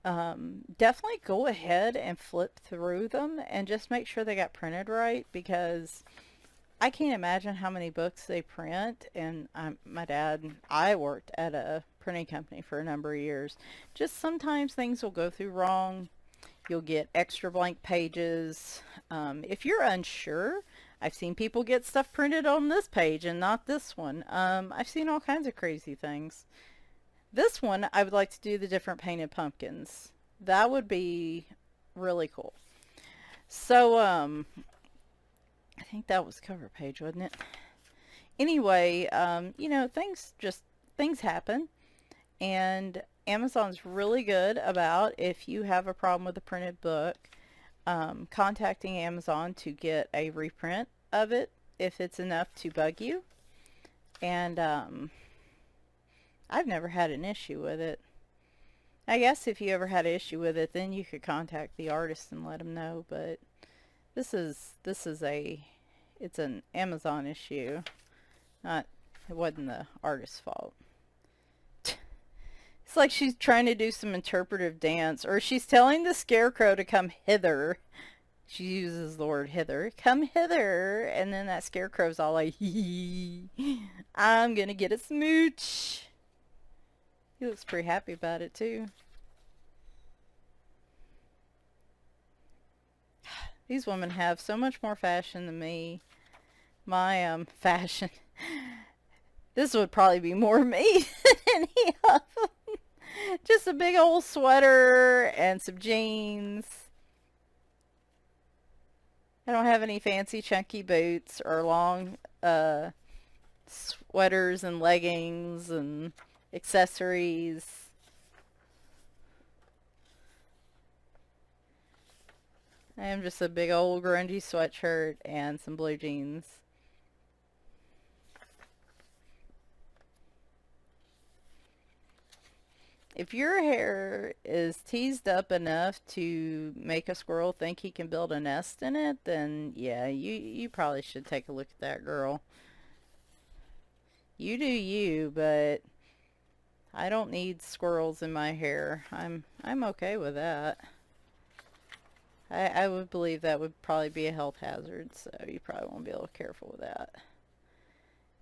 A: Definitely go ahead and flip through them and just make sure they got printed right, because I can't imagine how many books they print. And my dad and I worked at a printing company for a number of years. Just sometimes things will go through wrong. You'll get extra blank pages. If you're unsure, I've seen people get stuff printed on this page and not this one. I've seen all kinds of crazy things. This one, I would like to do the different painted pumpkins. That would be really cool. So, I think that was the cover page, wasn't it? Anyway, you know, things happen. And Amazon's really good about, if you have a problem with a printed book, contacting Amazon to get a reprint of it if it's enough to bug you. And I've never had an issue with it. I guess if you ever had an issue with it, then you could contact the artist and let them know. But it's an Amazon issue. It wasn't the artist's fault. It's like she's trying to do some interpretive dance, or she's telling the scarecrow to come hither. She uses the word hither. Come hither. And then that scarecrow's all like, hee hee, I'm gonna get a smooch. He looks pretty happy about it too. These women have so much more fashion than me. My fashion. This would probably be more me than any of them. Just a big old sweater and some jeans. I don't have any fancy chunky boots or long sweaters and leggings and accessories. I am just a big old grungy sweatshirt and some blue jeans. If your hair is teased up enough to make a squirrel think he can build a nest in it, then yeah, you probably should take a look at that girl. You do you, but I don't need squirrels in my hair. I'm okay with that. I would believe that would probably be a health hazard, so you probably won't be a little careful with that.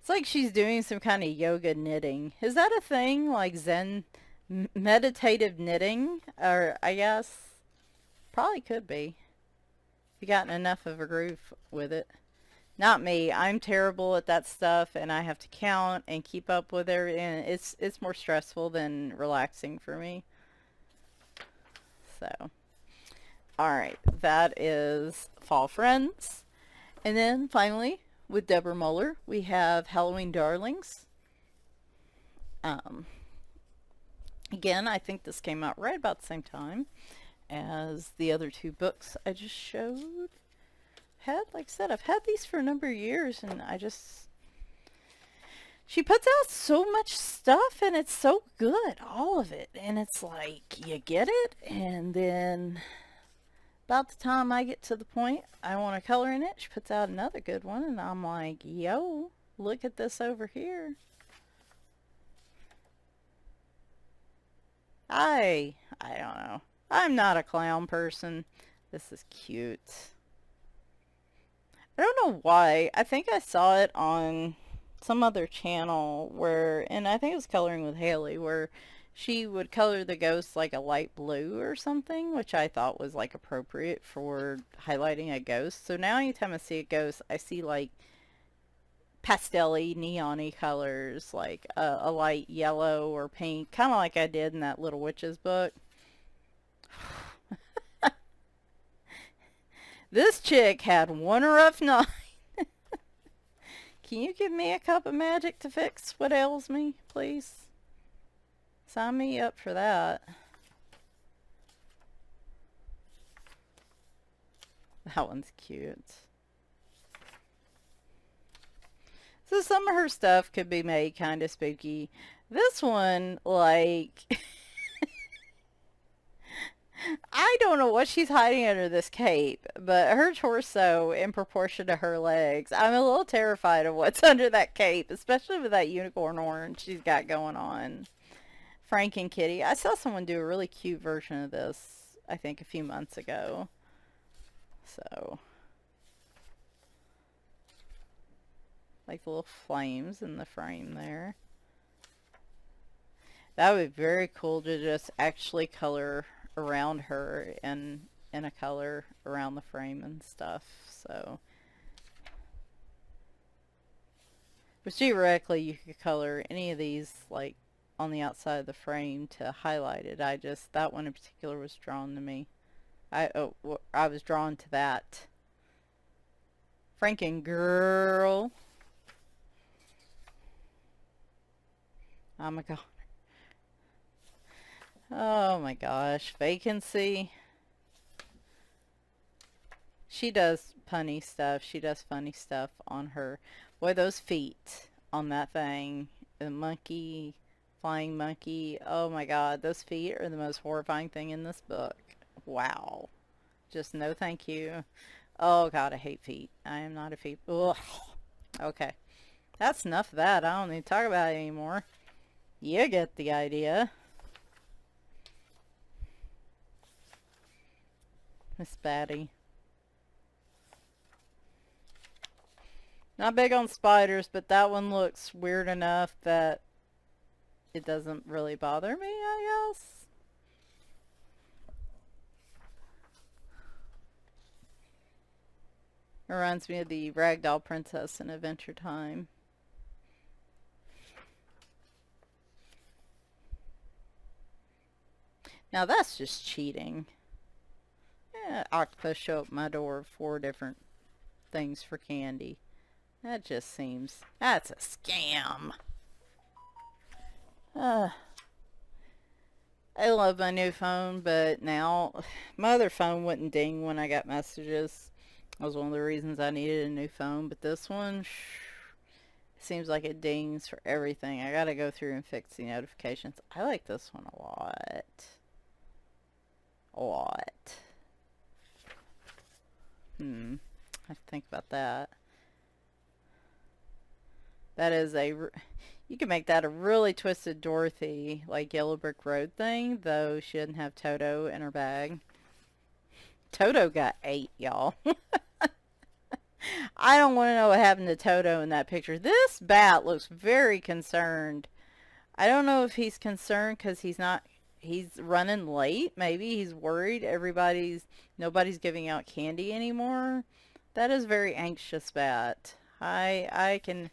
A: It's like she's doing some kind of yoga knitting. Is that a thing? Like Zen meditative knitting? Or I guess probably could be. If you gotten enough of a groove with it. Not me. I'm terrible at that stuff, and I have to count and keep up with everything. It's more stressful than relaxing for me. So, alright, that is Fall Friends. And then finally, with Deborah Muller, we have Halloween Darlings. Again, I think this came out right about the same time as the other two books I just showed. Like I said, I've had these for a number of years, and she puts out so much stuff, and it's so good, all of it. And it's like, you get it, and then about the time I get to the point I want to color in it, she puts out another good one, and I'm like, yo, look at this over here. I don't know. I'm not a clown person. This is cute. I don't know why. I think I saw it on some other channel where, and I think it was Coloring with Haley, where she would color the ghost like a light blue or something, which I thought was like appropriate for highlighting a ghost. So now anytime I see a ghost, I see like pastel-y, neon-y colors, like a light yellow or pink, kind of like I did in that Little Witches book. This chick had one rough night. Can you give me a cup of magic to fix what ails me, please? Sign me up for that. That one's cute. So some of her stuff could be made kind of spooky. This one, like... I don't know what she's hiding under this cape, but her torso in proportion to her legs, I'm a little terrified of what's under that cape, especially with that unicorn orange she's got going on. Frank and Kitty. I saw someone do a really cute version of this, I think, a few months ago. So, like the little flames in the frame there. That would be very cool to just actually color around her in a color around the frame and stuff. So, but theoretically you could color any of these like on the outside of the frame to highlight it. That one in particular was drawn to me. I was drawn to that. Franken girl. Oh my god. Oh my gosh, Vacancy. She does punny stuff. She does funny stuff on her. Boy, those feet on that thing. The monkey, flying monkey. Oh my god, those feet are the most horrifying thing in this book. Wow. Just no thank you. Oh god, I hate feet. I am not a feet. Ugh. Okay. That's enough of that. I don't need to talk about it anymore. You get the idea. Miss Batty. Not big on spiders, but that one looks weird enough that it doesn't really bother me, I guess. It reminds me of the Ragdoll Princess in Adventure Time. Now that's just cheating. Yeah, octopus show up my door 4 different things for candy. That just seems... That's a scam. I love my new phone, but now my other phone wouldn't ding when I got messages. That was one of the reasons I needed a new phone, but this one seems like it dings for everything. I gotta go through and fix the notifications. I like this one a lot. A lot. I have to think about that. That is a... You can make that a really twisted Dorothy, like Yellow Brick Road thing, though she didn't have Toto in her bag. Toto got 8, y'all. I don't want to know what happened to Toto in that picture. This bat looks very concerned. I don't know if he's concerned because he's running late. Maybe he's worried nobody's giving out candy anymore. That is very anxious bat. I can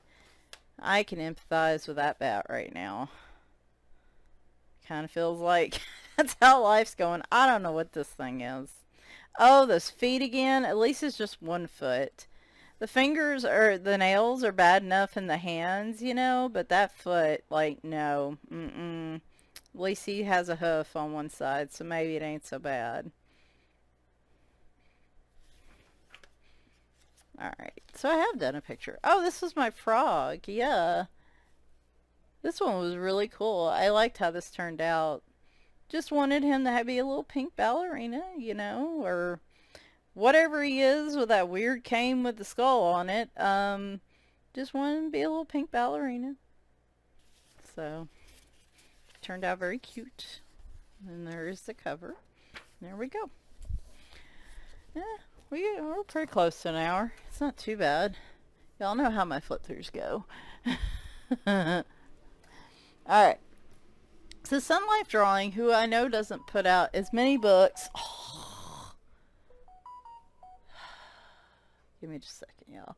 A: empathize with that bat right now. Kind of feels like that's how life's going. I don't know what this thing is. Oh, those feet again. At least it's just 1 foot. The fingers or the nails are bad enough in the hands, you know, but that foot, like, no. At least he has a hoof on one side, so maybe it ain't so bad. Alright, so I have done a picture. Oh, this was my frog. Yeah. This one was really cool. I liked how this turned out. Just wanted him to be a little pink ballerina, you know, or whatever he is with that weird cane with the skull on it. Just wanted him to be a little pink ballerina. So, turned out very cute. And there is the cover. There we go. Yeah, we're pretty close to an hour. It's not too bad. Y'all know how my flip-throughs go. Alright. So Sunlife Drawing, who I know doesn't put out as many books. Oh. Give me just a second, y'all.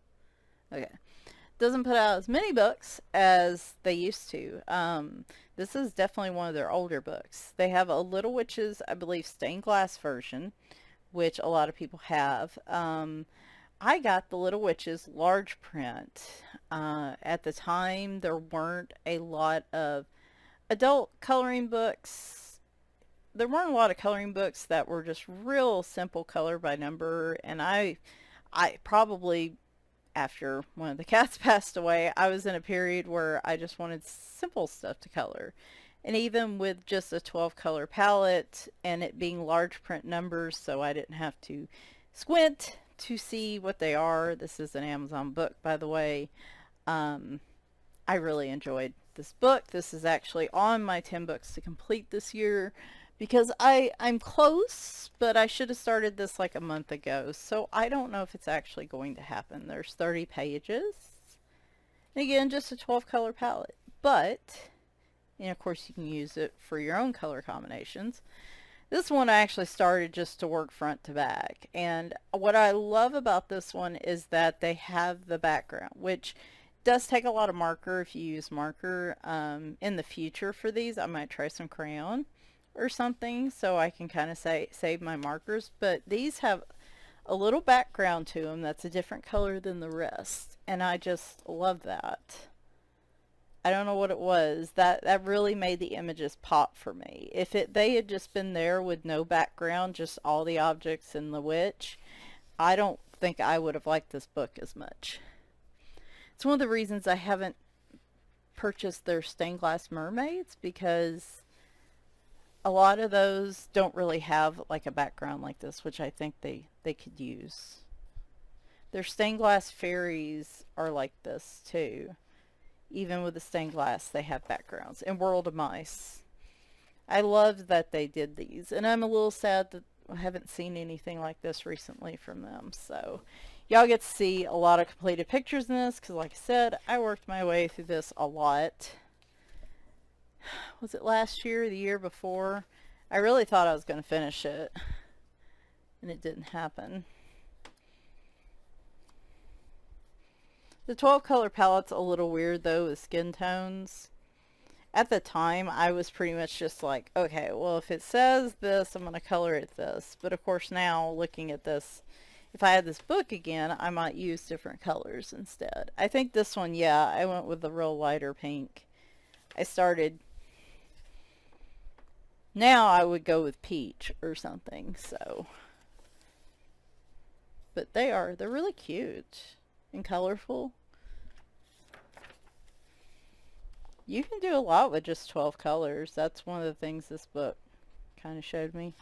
A: Okay. Doesn't put out as many books as they used to. This is definitely one of their older books. They have a Little Witches, I believe, stained glass version, which a lot of people have. I got the Little Witches large print. At the time, there weren't a lot of adult coloring books. There weren't a lot of coloring books that were just real simple color by number, and I probably, after one of the cats passed away, I was in a period where I just wanted simple stuff to color. And even with just a 12 color palette and it being large print numbers, so I didn't have to squint to see what they are. This is an Amazon book, by the way. I really enjoyed this book. This is actually on my 10 books to complete this year because I'm close, but I should have started this like a month ago. So I don't know if it's actually going to happen. There's 30 pages. And again, just a 12 color palette. But, and of course you can use it for your own color combinations. This one I actually started just to work front to back. And what I love about this one is that they have the background, which does take a lot of marker if you use marker. In the future for these, I might try some crayon or something so I can kind of save my markers. But these have a little background to them that's a different color than the rest. And I just love that. I don't know what it was. That really made the images pop for me. If they had just been there with no background, just all the objects and the witch, I don't think I would have liked this book as much. It's one of the reasons I haven't purchased their stained glass mermaids, because a lot of those don't really have like a background like this, which I think they could use. Their stained glass fairies are like this too. Even with the stained glass, they have backgrounds. And World of Mice. I love that they did these. And I'm a little sad that, I haven't seen anything like this recently from them. So y'all get to see a lot of completed pictures in this because, like I said, I worked my way through this a lot. Was it last year or the year before? I really thought I was going to finish it, and it didn't happen. The 12 color palette's a little weird though with skin tones. At the time, I was pretty much just like, okay, well, if it says this, I'm going to color it this. But of course now, looking at this, if I had this book again, I might use different colors instead. I think this one, yeah, I went with the real lighter pink. I started... Now I would go with peach or something, so... But they're really cute and colorful. You can do a lot with just 12 colors. That's one of the things this book kind of showed me.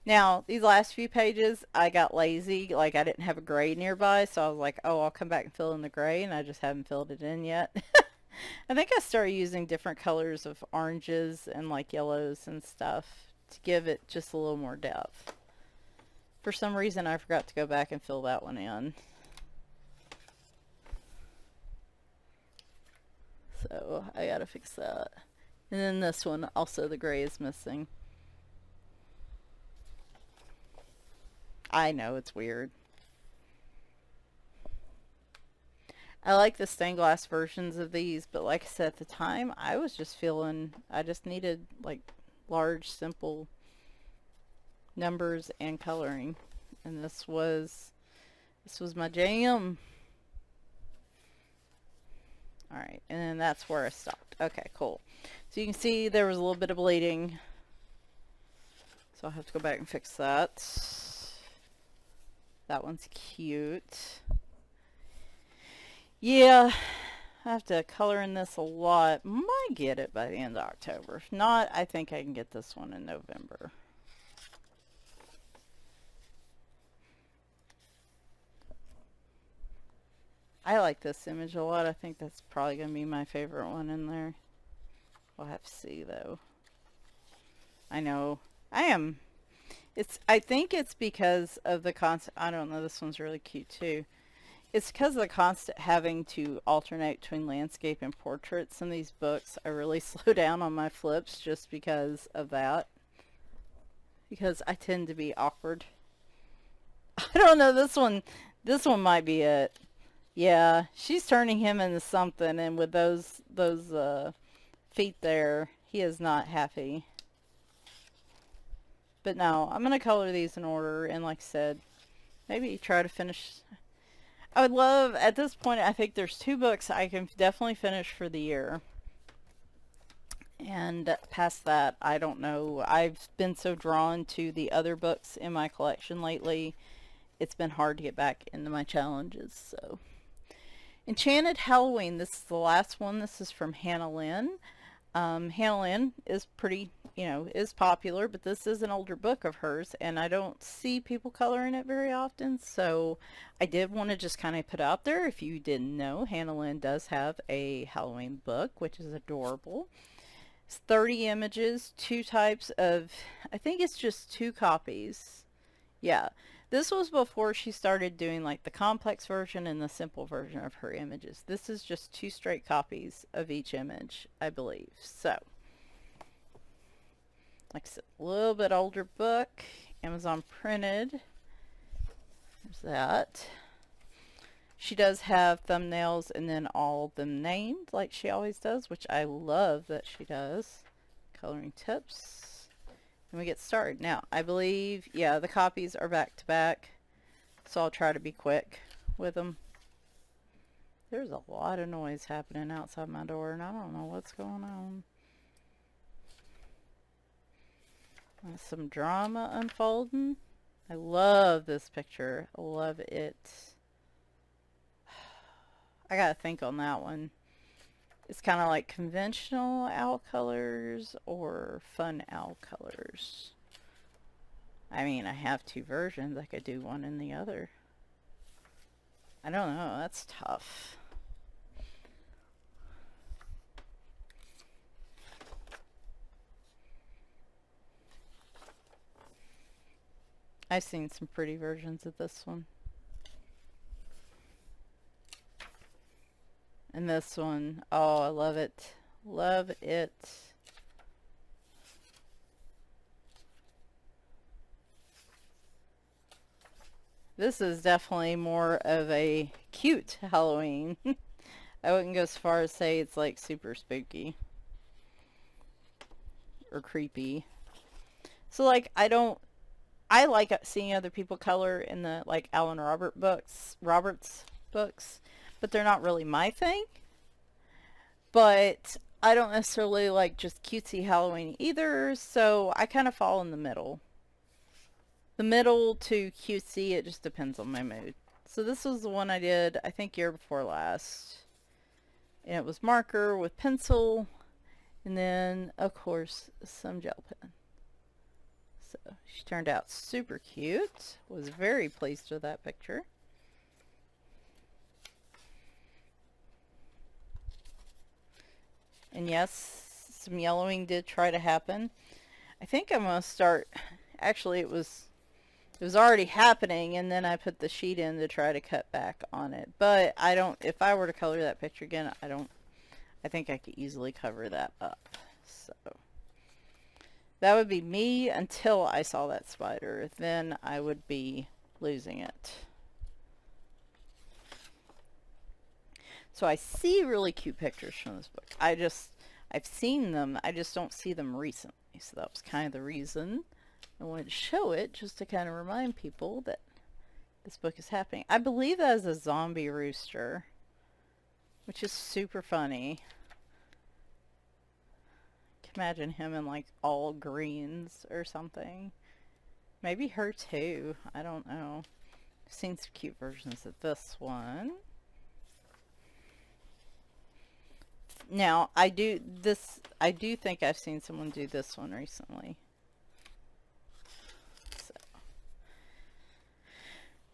A: Now, these last few pages, I got lazy. Like, I didn't have a gray nearby, so I was like, oh, I'll come back and fill in the gray, and I just haven't filled it in yet. I think I started using different colors of oranges and, like, yellows and stuff to give it just a little more depth. For some reason, I forgot to go back and fill that one in. So I gotta fix that. And then this one, also the gray is missing. I know, it's weird. I like the stained glass versions of these, but like I said at the time, I was just feeling, I just needed like large, simple numbers and coloring. And this was my jam. Alright, and then that's where I stopped. Okay, cool. So you can see there was a little bit of bleeding. So I'll have to go back and fix that. That one's cute. Yeah, I have to color in this a lot. Might get it by the end of October. If not, I think I can get this one in November. I like this image a lot. I think that's probably going to be my favorite one in there. We'll have to see, though. I know. I think it's because of the constant... I don't know, this one's really cute, too. It's because of the constant having to alternate between landscape and portraits in these books. I really slow down on my flips just because of that. Because I tend to be awkward. I don't know, this one might be it. Yeah, she's turning him into something, and with those feet there, he is not happy. But no, I'm going to color these in order, and like I said, maybe try to finish. I would love, at this point, I think there's 2 books I can definitely finish for the year. And past that, I don't know. I've been so drawn to the other books in my collection lately, it's been hard to get back into my challenges, so... Enchanted Halloween, this is the last one. This is from Hannah Lynn. Hannah Lynn is pretty, is popular, but this is an older book of hers, and I don't see people coloring it very often, so I did want to just kind of put out there, if you didn't know, Hannah Lynn does have a Halloween book, which is adorable. It's 30 images, 2 types of, I think it's just 2 copies. Yeah. This was before she started doing like the complex version and the simple version of her images. This is just 2 straight copies of each image, I believe. So, like I said, a little bit older book, Amazon printed. There's that. She does have thumbnails and then all of them named like she always does, which I love that she does. Coloring tips. And we get started. Now, I believe, yeah, the copies are back to back, so I'll try to be quick with them. There's a lot of noise happening outside my door, and I don't know what's going on. There's some drama unfolding. I love this picture. I love it. I gotta think on that one. It's kind of like conventional owl colors or fun owl colors. I mean, I have 2 versions. I could do one and the other. I don't know. That's tough. I've seen some pretty versions of this one. And this one, oh, I love it. Love it. This is definitely more of a cute Halloween. I wouldn't go as far as say it's like super spooky or creepy. So like I like seeing other people color in the like Alan Roberts books, but they're not really my thing. But I don't necessarily like just cutesy Halloween either, so I kind of fall in the middle. The middle to cutesy, it just depends on my mood. So this was the one I did, I think, year before last. And it was marker with pencil, and then, of course, some gel pen. So she turned out super cute. Was very pleased with that picture. And yes, some yellowing did try to happen. I think I'm going to start, actually it was already happening, and then I put the sheet in to try to cut back on it. But I don't, if I were to color that picture again, I think I could easily cover that up. So that would be me until I saw that spider. Then I would be losing it. So I see really cute pictures from this book. I've seen them, I just don't see them recently. So that was kind of the reason I wanted to show it, just to kind of remind people that this book is happening. I believe that is a zombie rooster, which is super funny. I can imagine him in like all greens or something. Maybe her too. I don't know. I've seen some cute versions of this one. Now, I do think I've seen someone do this one recently. So,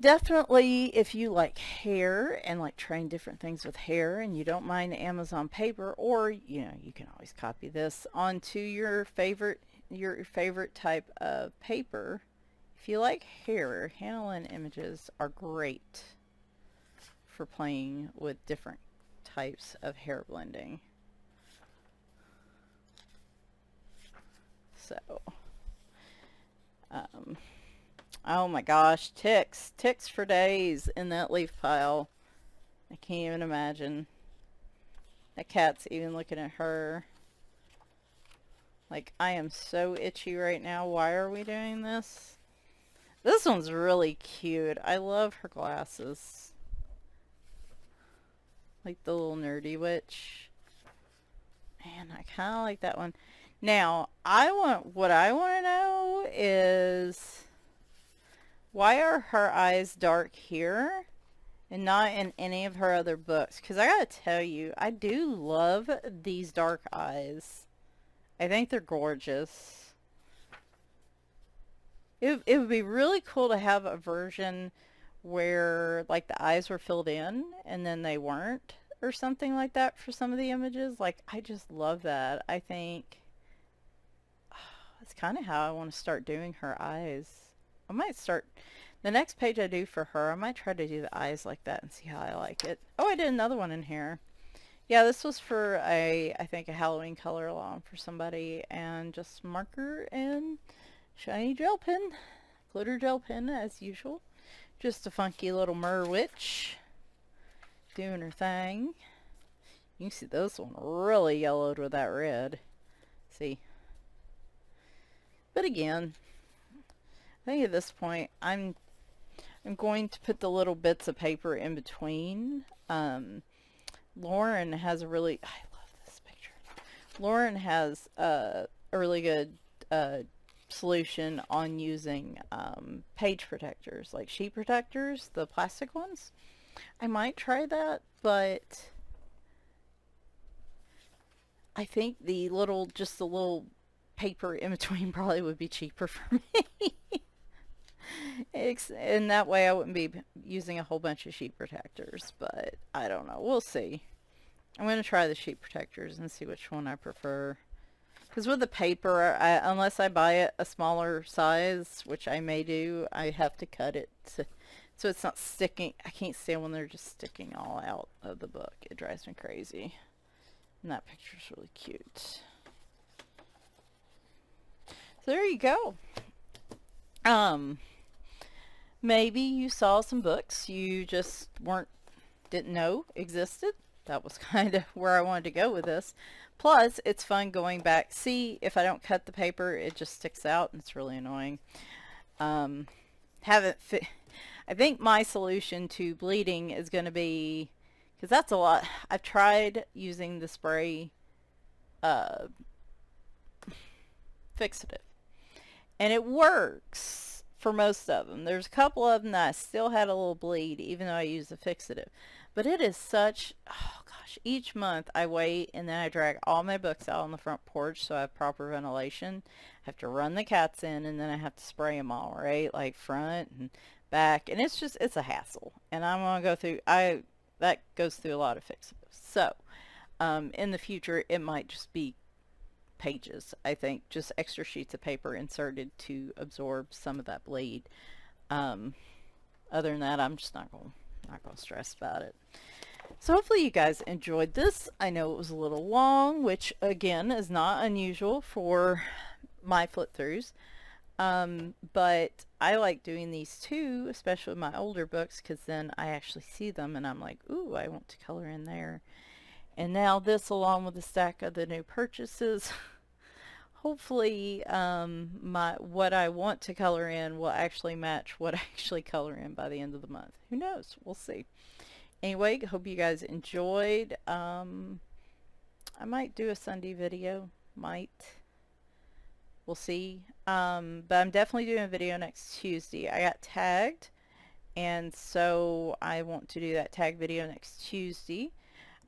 A: definitely, if you like hair and like trying different things with hair and you don't mind Amazon paper, or, you know, you can always copy this onto your favorite type of paper. If you like hair, Hannah Lynn images are great for playing with different types of hair blending. So, oh my gosh, ticks for days in that leaf pile. I can't even imagine. That cat's even looking at her. Like, I am so itchy right now. Why are we doing this? This one's really cute. I love her glasses. Like the little nerdy witch. Man, I kind of like that one. Now, what I want to know is, why are her eyes dark here and not in any of her other books? Because I gotta tell you, I do love these dark eyes. I think they're gorgeous. It would be really cool to have a version where like the eyes were filled in and then they weren't, or something like that for some of the images. Like, I just love that. I think it's kind of how I want to start doing her eyes. I might start, the next page I do for her, I might try to do the eyes like that and see how I like it. Oh, I did another one in here. Yeah, this was for I think a Halloween color along for somebody, and just marker and shiny gel pen, glitter gel pen as usual. Just a funky little mer witch doing her thing. You can see this one really yellowed with that red. See? But again, I think at this point I'm going to put the little bits of paper in between. Lauren has I love this picture. Lauren has a really good solution on using page protectors, like sheet protectors, the plastic ones. I might try that, but I think the little paper in between probably would be cheaper for me. And that way I wouldn't be using a whole bunch of sheet protectors, but I don't know. We'll see. I'm going to try the sheet protectors and see which one I prefer. Because with the paper, unless I buy it a smaller size, which I may do, I have to cut it so it's not sticking. I can't stand when they're just sticking all out of the book. It drives me crazy. And that picture's really cute. So there you go. Maybe you saw some books you just didn't know existed. That was kind of where I wanted to go with this. Plus, it's fun going back. See, if I don't cut the paper, it just sticks out, and it's really annoying. I think my solution to bleeding is going to be, because that's a lot. I've tried using the spray fixative, and it works for most of them. There's a couple of them that I still had a little bleed, even though I used the fixative. But it is such, oh gosh, each month I wait and then I drag all my books out on the front porch so I have proper ventilation. I have to run the cats in and then I have to spray them all, right? Like front and back. And it's a hassle. And I'm going to go through, that goes through a lot of fixatives. So, in the future, it might just be pages, I think, just extra sheets of paper inserted to absorb some of that bleed. Other than that, I'm just not going to stress about it. So hopefully you guys enjoyed this. I know it was a little long, which again is not unusual for my flip throughs, but I like doing these too, especially with my older books, because then I actually see them and I'm like, ooh, I want to color in there. And now this, along with the stack of the new purchases, hopefully what I want to color in will actually match what I actually color in by the end of the month. Who knows? We'll see. Anyway, hope you guys enjoyed. I might do a Sunday video. We'll see. But I'm definitely doing a video next Tuesday. I got tagged, and so I want to do that tag video next Tuesday.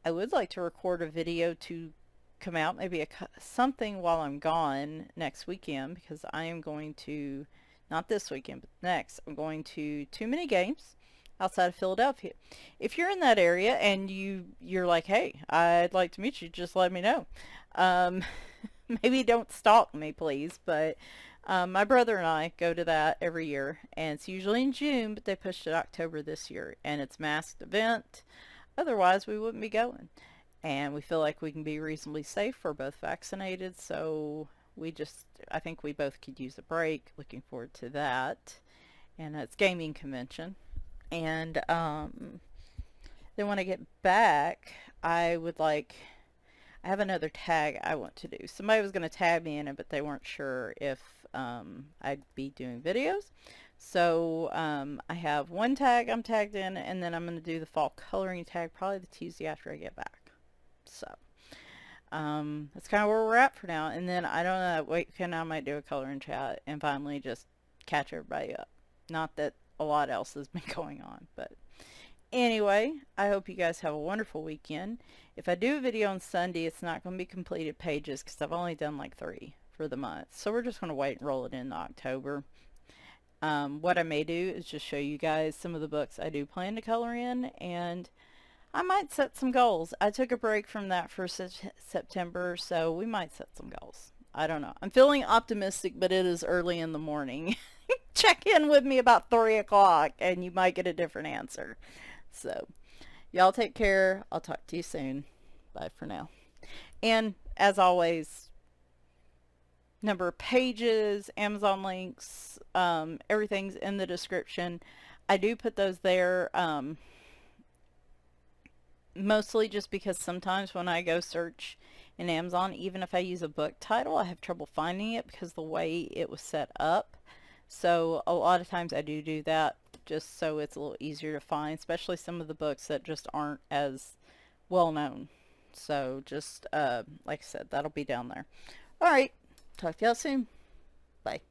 A: I would like to record a video to come out, maybe something while I'm gone next weekend, because I am going to, not this weekend, but next, I'm going to Too Many Games outside of Philadelphia. If you're in that area and you're like, hey, I'd like to meet you, just let me know. Maybe don't stalk me, please, but my brother and I go to that every year, and it's usually in June, but they pushed it October this year, and it's a masked event. Otherwise, we wouldn't be going. And we feel like we can be reasonably safe. We're both vaccinated, so I think we both could use a break. Looking forward to that. And it's gaming convention. And then when I get back, I have another tag I want to do. Somebody was going to tag me in it, but they weren't sure if I'd be doing videos. So I have one tag I'm tagged in, and then I'm going to do the fall coloring tag probably the Tuesday after I get back. So that's kind of where we're at for now. And then I don't know, weekend I might do a coloring chat and finally just catch everybody up. Not that a lot else has been going on, but anyway, I hope you guys have a wonderful weekend. If I do a video on Sunday, it's not going to be completed pages because I've only done like 3 for the month. So we're just going to wait and roll it into October. What I may do is just show you guys some of the books I do plan to color in, and I might set some goals. I took a break from that for September, so we might set some goals. I don't know. I'm feeling optimistic, but it is early in the morning. Check in with me about 3 o'clock, and you might get a different answer. So, y'all take care. I'll talk to you soon. Bye for now. And, as always, number of pages, Amazon links, everything's in the description. I do put those there, mostly just because sometimes when I go search in Amazon, even if I use a book title, I have trouble finding it because the way it was set up. So a lot of times I do that just so it's a little easier to find, especially some of the books that just aren't as well known. So just like I said, that'll be down there. All right, talk to y'all soon. Bye.